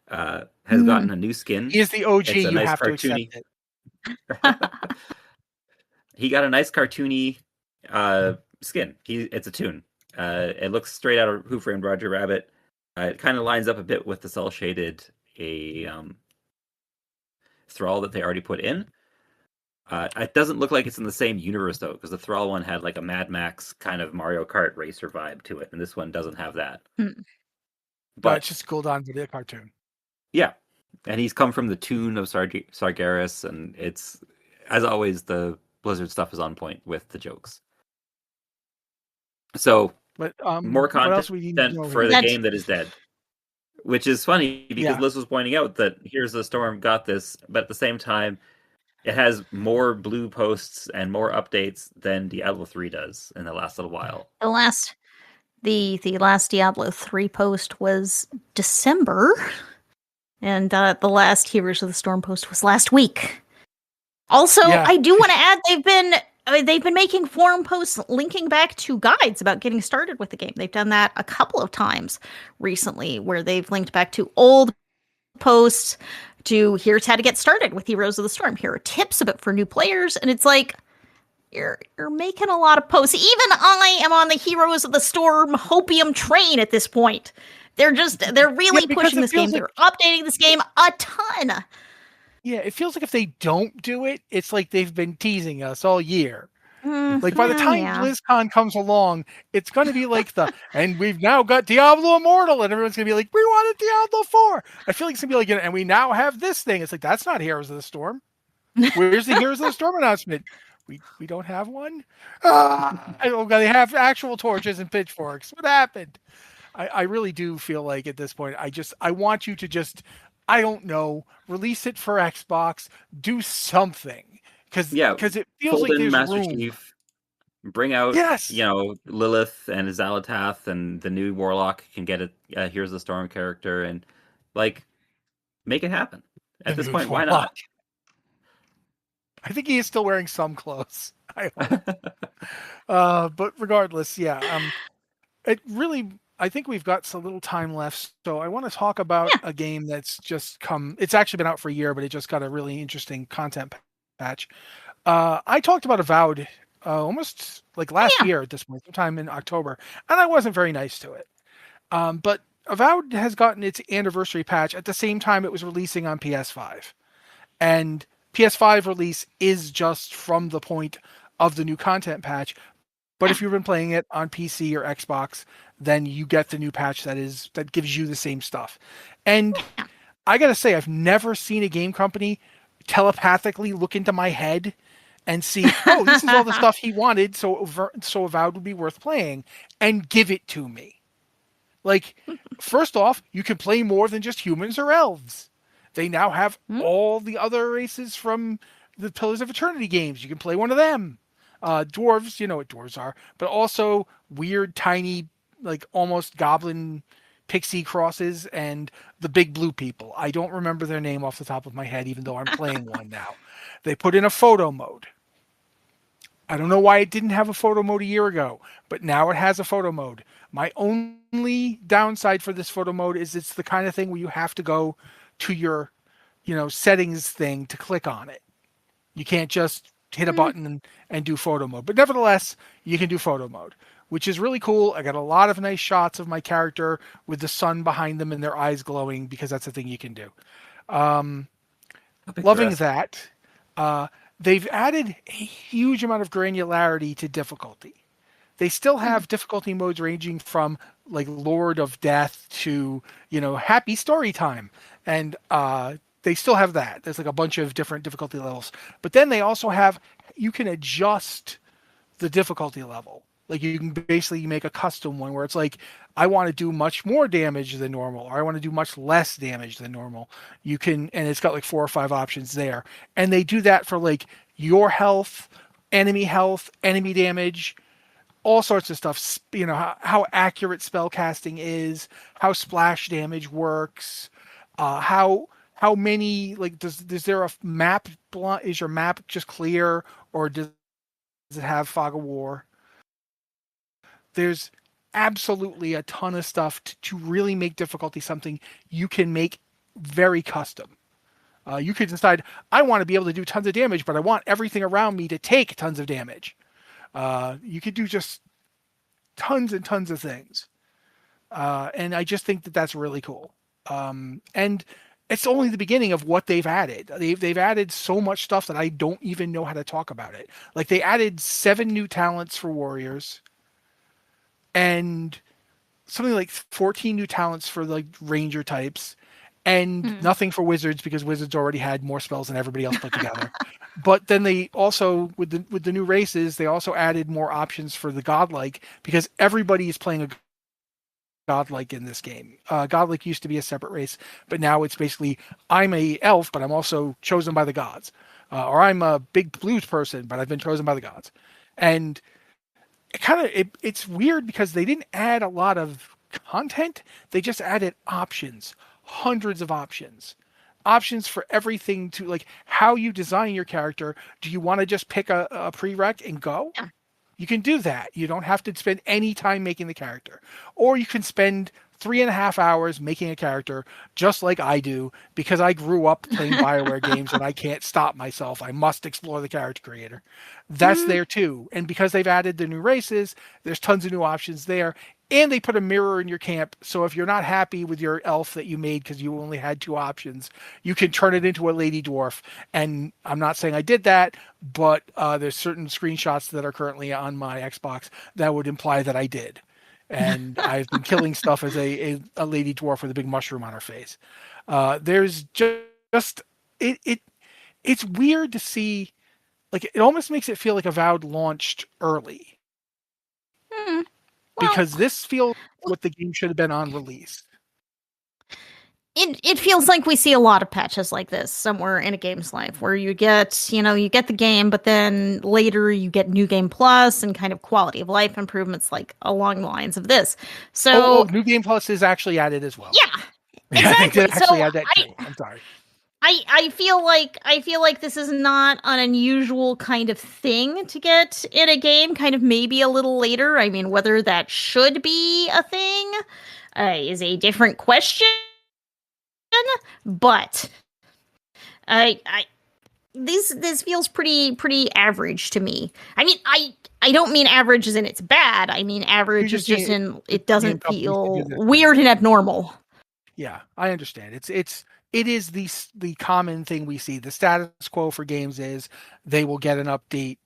has gotten a new skin. He is the OG. It's a You nice have cartoony... to accept it. He got a nice cartoony skin. It's a toon. It looks straight out of Who Framed Roger Rabbit. It kind of lines up a bit with the cell shaded Thrall that they already put in. It doesn't look like it's in the same universe though, because the Thrall one had like a Mad Max kind of Mario Kart racer vibe to it, and this one doesn't have that. But it's just Gul'dan with a cartoon. Yeah, and he's come from the toon of Sargeras, and it's, as always, the Blizzard stuff is on point with the jokes. So, but more content for the game that is dead. Which is funny because Liz was pointing out that Here's the Storm got this, but at the same time, it has more blue posts and more updates than Diablo 3 does in the last little while. The last Diablo 3 post was December, and the last Heroes of the Storm post was last week. Also, I do want to add they've been making forum posts linking back to guides about getting started with the game. They've done that a couple of times recently, where they've linked back to old posts to here's how to get started with Heroes of the Storm. Here are tips about for new players, and it's like you're making a lot of posts. Even I am on the Heroes of the Storm hopium train at this point. They're really pushing this game. They're updating this game a ton. Yeah, it feels like if they don't do it, it's like they've been teasing us all year. Like by the time BlizzCon comes along, it's going to be like and we've now got Diablo Immortal, and everyone's going to be like, we wanted Diablo 4. I feel like it's going to be like, and we now have this thing. It's like, that's not Heroes of the Storm. Where's the Heroes of the Storm announcement? We don't have one? They have actual torches and pitchforks. What happened? I really do feel like at this point, I want you to just, I don't know, release it for Xbox, do something. Because it feels like there's Master room. Chief, bring out Lilith and Xal'atath, and the new Warlock can get a Here's the Storm character, and like make it happen. At this point, why not? I think he is still wearing some clothes. I hope. But regardless, it really. I think we've got so little time left, so I want to talk about a game that's just come. It's actually been out for a year, but it just got a really interesting content patch. I talked about Avowed almost like last year at this point, sometime in October, and I wasn't very nice to it. But Avowed has gotten its anniversary patch at the same time it was releasing on PS5. And PS5 release is just from the point of the new content patch. But if you've been playing it on PC or Xbox, then you get the new patch that gives you the same stuff. And I gotta say, I've never seen a game company telepathically look into my head and see, oh, this is all the stuff he wanted, so Avowed would be worth playing, and give it to me. Like, first off, you can play more than just humans or elves. They now have all the other races from the Pillars of Eternity games. You can play one of them. Dwarves, you know what dwarves are, but also weird, tiny, like almost goblin pixie crosses, and the big blue people. I don't remember their name off the top of my head, even though I'm playing one now. They put in a photo mode. I don't know why it didn't have a photo mode a year ago, but now it has a photo mode. My only downside for this photo mode is it's the kind of thing where you have to go to your, settings thing to click on it. You can't just hit a button and do photo mode. But nevertheless, you can do photo mode, which is really cool. I got a lot of nice shots of my character with the sun behind them and their eyes glowing, because that's a thing you can do. Loving that. They've added a huge amount of granularity to difficulty. They still have difficulty modes ranging from like Lord of Death to, happy story time. And they still have that. There's like a bunch of different difficulty levels. But then they also have, you can adjust the difficulty level. Like you can basically make a custom one where it's like, I want to do much more damage than normal, or I want to do much less damage than normal. You can, and it's got like 4 or 5 options there. And they do that for like your health, enemy damage, all sorts of stuff. You know, how accurate spell casting is, how splash damage works, how many, like, is there a map, is your map just clear, or does it have fog of war? There's absolutely a ton of stuff to really make difficulty something you can make very custom. You could decide, I want to be able to do tons of damage, but I want everything around me to take tons of damage. You could do just tons and tons of things. And I just think that that's really cool. And it's only the beginning of what they've added. They've added so much stuff that I don't even know how to talk about it. Like they added 7 new talents for warriors, and something like 14 new talents for like ranger types, and nothing for wizards because wizards already had more spells than everybody else put together. But then they also, with the new races, they also added more options for the godlike, because everybody is playing a godlike in this game. Godlike used to be a separate race, but now it's basically, I'm a elf, but I'm also chosen by the gods. Or I'm a big blues person, but I've been chosen by the gods. And it's weird because they didn't add a lot of content. They just added options, hundreds of options for everything, to like how you design your character. Do you want to just pick a prereq and go? Yeah. You can do that. You don't have to spend any time making the character, or you can spend 3.5 hours making a character, just like I do, because I grew up playing BioWare games and I can't stop myself. I must explore the character creator. That's there too. And because they've added the new races, there's tons of new options there. And they put a mirror in your camp, so if you're not happy with your elf that you made because you only had 2 options, you can turn it into a lady dwarf. And I'm not saying I did that, but there's certain screenshots that are currently on my Xbox that would imply that I did. And I've been killing stuff as a lady dwarf with a big mushroom on her face. There's just it's weird to see, like, it almost makes it feel like Avowed launched early. Well, because this feels what the game should have been on release. It feels like we see a lot of patches like this somewhere in a game's life, where you get the game, but then later you get New Game Plus and kind of quality of life improvements, like along the lines of this. So New Game Plus is actually added as well. Yeah, exactly. They actually add that too. I'm sorry. I feel like this is not an unusual kind of thing to get in a game, kind of maybe a little later. I mean, whether that should be a thing is a different question. But this feels pretty average to me. I mean, I don't mean average as in it's bad. I mean average is just in it doesn't feel weird and abnormal. Yeah, I understand. It is the common thing we see. The status quo for games is they will get an update,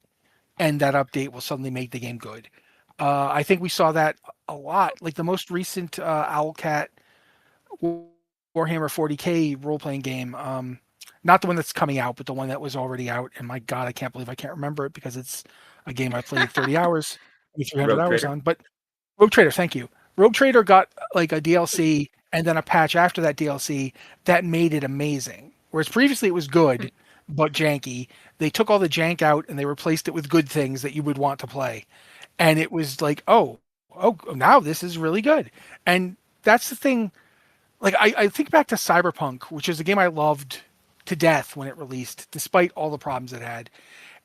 and that update will suddenly make the game good. I think we saw that a lot. Like the most recent Owlcat Warhammer 40K role-playing game, not the one that's coming out, but the one that was already out. And my God, I can't believe I can't remember it, because it's a game I played 30 hours, 300 hours on. But Rogue Trader, thank you. Rogue Trader got like a DLC and then a patch after that DLC that made it amazing. Whereas previously it was good, but janky. They took all the jank out and they replaced it with good things that you would want to play. And it was like, oh, now this is really good. And that's the thing. Like, I think back to Cyberpunk, which is a game I loved to death when it released, despite all the problems it had.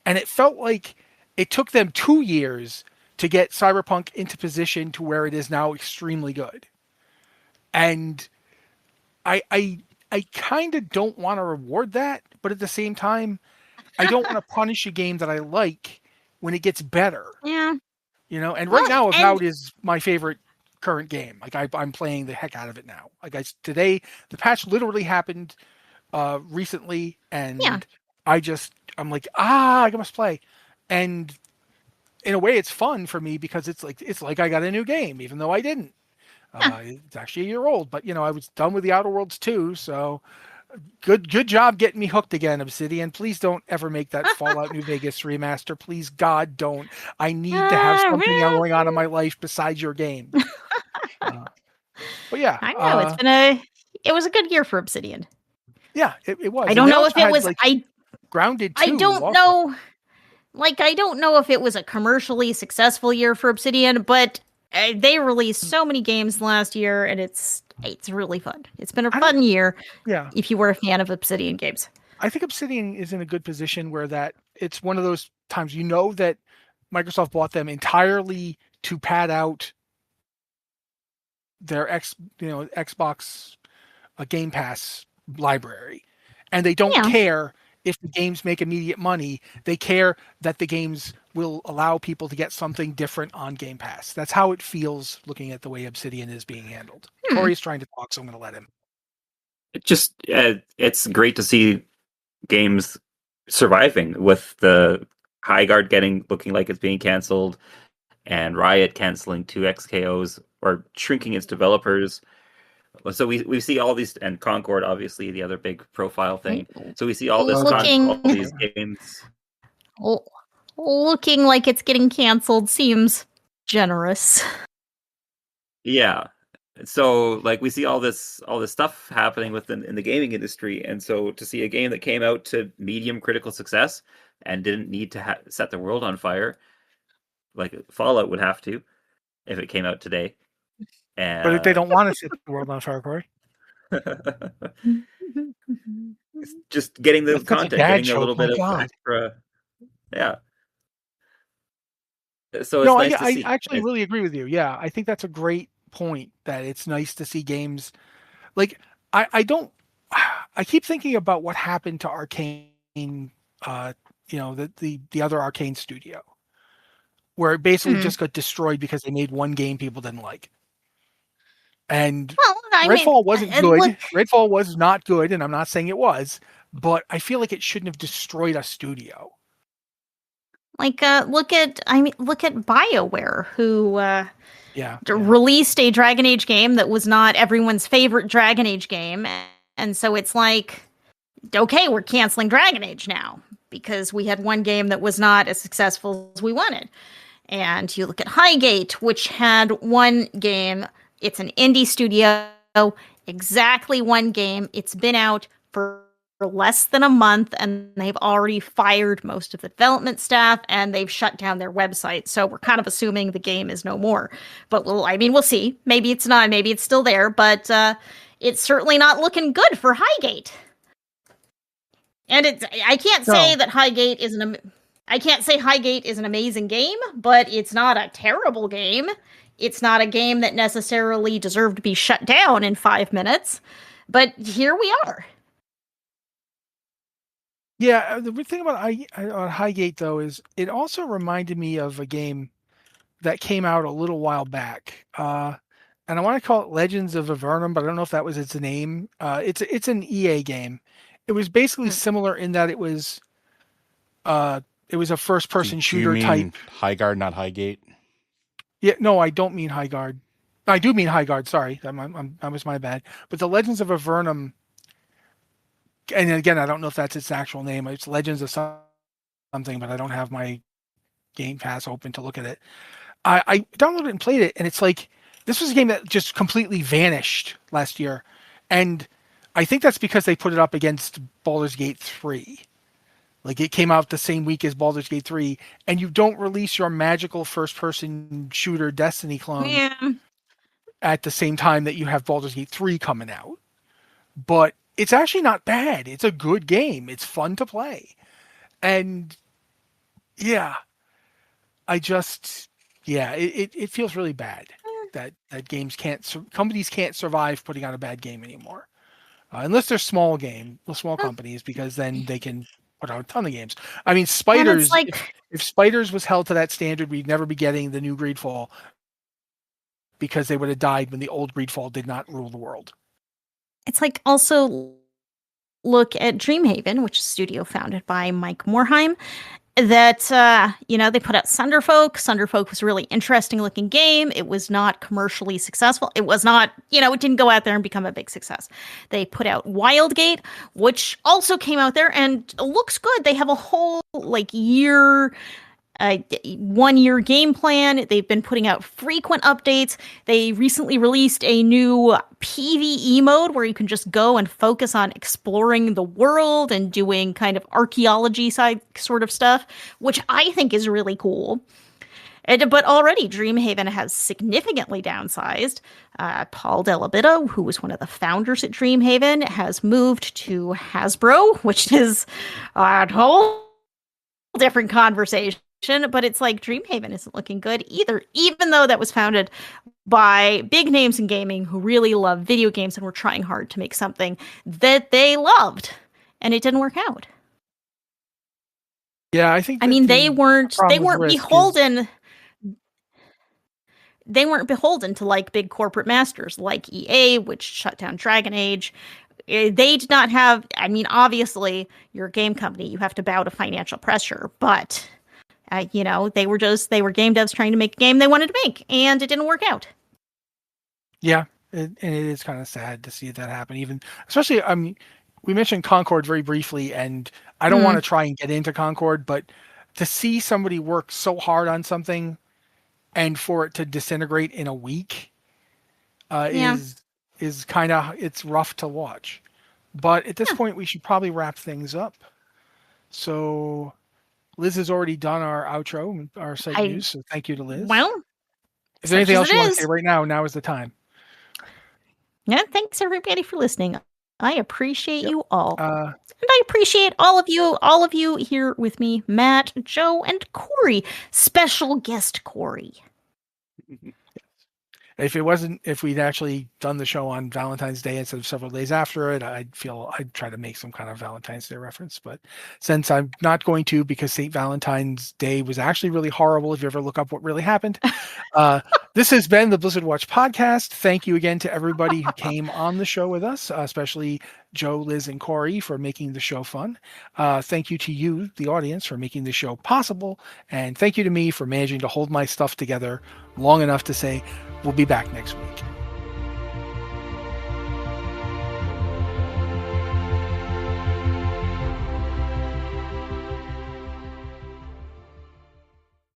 And it felt like it took them 2 years to get Cyberpunk into position to where it is now extremely good. And I kind of don't want to reward that, but at the same time, I don't want to punish a game that I like when it gets better. Yeah. And right now, Avowed is my favorite current game. Like I'm playing the heck out of it now. Like today, the patch literally happened recently, and I'm like, I must play. And in a way, it's fun for me because it's like I got a new game, even though I didn't. It's actually a year old, but I was done with the Outer Worlds 2, so Good job getting me hooked again, Obsidian. Please don't ever make that Fallout New Vegas remaster. Please, God, don't. I need to have something going on in my life besides your game. But yeah, I know it was a good year for Obsidian. Yeah, it was. I don't know if it was. Grounded too. I don't know. Like, I don't know if it was a commercially successful year for Obsidian, but they released so many games last year, and it's really fun. It's been a fun year. Yeah. If you were a fan of Obsidian games, I think Obsidian is in a good position where that it's one of those times that Microsoft bought them entirely to pad out their Xbox Game Pass library, and they don't care if the games make immediate money. They care that the games will allow people to get something different on Game Pass. That's how it feels looking at the way Obsidian is being handled. Corey's trying to talk, so I'm going to let him. It's great to see games surviving with the High Guard looking like it's being canceled, and Riot canceling 2 XKOs or shrinking its developers. So we see all these, and Concord, obviously, the other big profile thing. So we see all this all these games. Looking like it's getting canceled seems generous. Yeah. So like we see all this stuff happening in the gaming industry, and so to see a game that came out to medium critical success and didn't need to set the world on fire, like Fallout would have to if it came out today. But if they don't want to set the world on fire, Corey, just getting the content, getting a little bit of extra, yeah. So it's nice to see. I actually really agree with you. Yeah, I think that's a great point. That it's nice to see games like I keep thinking about what happened to Arcane, the other Arcane studio, where it basically just got destroyed because they made one game people didn't like. And Redfall wasn't good. Redfall was not good, and I'm not saying it was, but I feel like it shouldn't have destroyed a studio. Like, look at BioWare, who released a Dragon Age game that was not everyone's favorite Dragon Age game, and so it's like, okay, we're canceling Dragon Age now because we had one game that was not as successful as we wanted. And you look at Highgate, which had one game. It's an indie studio, exactly one game. It's been out for less than a month, and they've already fired most of the development staff, and they've shut down their website. So we're kind of assuming the game is no more. But we'll see. Maybe it's not. Maybe it's still there. But it's certainly not looking good for Highgate. And I can't say that Highgate is an amazing game, but it's not a terrible game. It's not a game that necessarily deserved to be shut down in 5 minutes, but here we are. Yeah, the thing about Highgate, though, is it also reminded me of a game that came out a little while back. And I want to call it Legends of Avernum, but I don't know if that was its name. It's an EA game. It was basically similar in that it was a first-person shooter type. Highguard, not Highgate. Yeah, no, I don't mean Highguard. I do mean Highguard. Sorry, that was my bad. But the Legends of Avernum, and again, I don't know if that's its actual name. It's Legends of something, but I don't have my Game Pass open to look at it. I downloaded it and played it, and it's like this was a game that just completely vanished last year, and I think that's because they put it up against Baldur's Gate 3. Like, it came out the same week as Baldur's Gate 3, and you don't release your magical first-person shooter Destiny clone at the same time that you have Baldur's Gate 3 coming out. But it's actually not bad. It's a good game. It's fun to play. And, yeah, it feels really bad that companies can't survive putting out a bad game anymore. Unless they're small companies, because then they can put out a ton of games. I mean, Spiders, if Spiders was held to that standard, we'd never be getting the new Greedfall, because they would have died when the old Greedfall did not rule the world. It's like, also look at Dreamhaven, which is a studio founded by Mike Morhaime. that they put out Sunderfolk. Sunderfolk was a really interesting looking game. It was not commercially successful. It was not, it didn't go out there and become a big success. They put out Wildgate, which also came out there and looks good. They have a whole year 1 year game plan. They've been putting out frequent updates. They recently released a new PvE mode where you can just go and focus on exploring the world and doing kind of archaeology side sort of stuff, which I think is really cool. But already Dreamhaven has significantly downsized. Paul Delabitto, who was one of the founders at Dreamhaven, has moved to Hasbro, which is a whole different conversation. But it's like Dreamhaven isn't looking good either, even though that was founded by big names in gaming who really love video games and were trying hard to make something that they loved, and it didn't work out. Yeah, I think. They weren't beholden. They weren't beholden to big corporate masters like EA, which shut down Dragon Age. They did not have. Obviously, you're a game company; you have to bow to financial pressure, but. They were game devs trying to make a game they wanted to make, and it didn't work out. Yeah, and it is kind of sad to see that happen. Even especially, we mentioned Concord very briefly, and I don't want to try and get into Concord, but to see somebody work so hard on something, and for it to disintegrate in a week, is kind of it's rough to watch. But at this point, we should probably wrap things up. So. Liz has already done our outro, our site news, so thank you to Liz. Well, is there anything else you want to say right now? Now is the time. Yeah, thanks everybody for listening. I appreciate you all. And I appreciate all of you here with me, Matt, Joe, and Corey. Special guest Corey. If we'd actually done the show on Valentine's Day instead of several days after it, I'd try to make some kind of Valentine's Day reference. But since I'm not going to, because St. Valentine's Day was actually really horrible, if you ever look up what really happened. This has been the Blizzard Watch podcast. Thank you again to everybody who came on the show with us, especially Joe, Liz, and Corey for making the show fun. Thank you to you, the audience, for making the show possible. And thank you to me for managing to hold my stuff together long enough to say, we'll be back next week.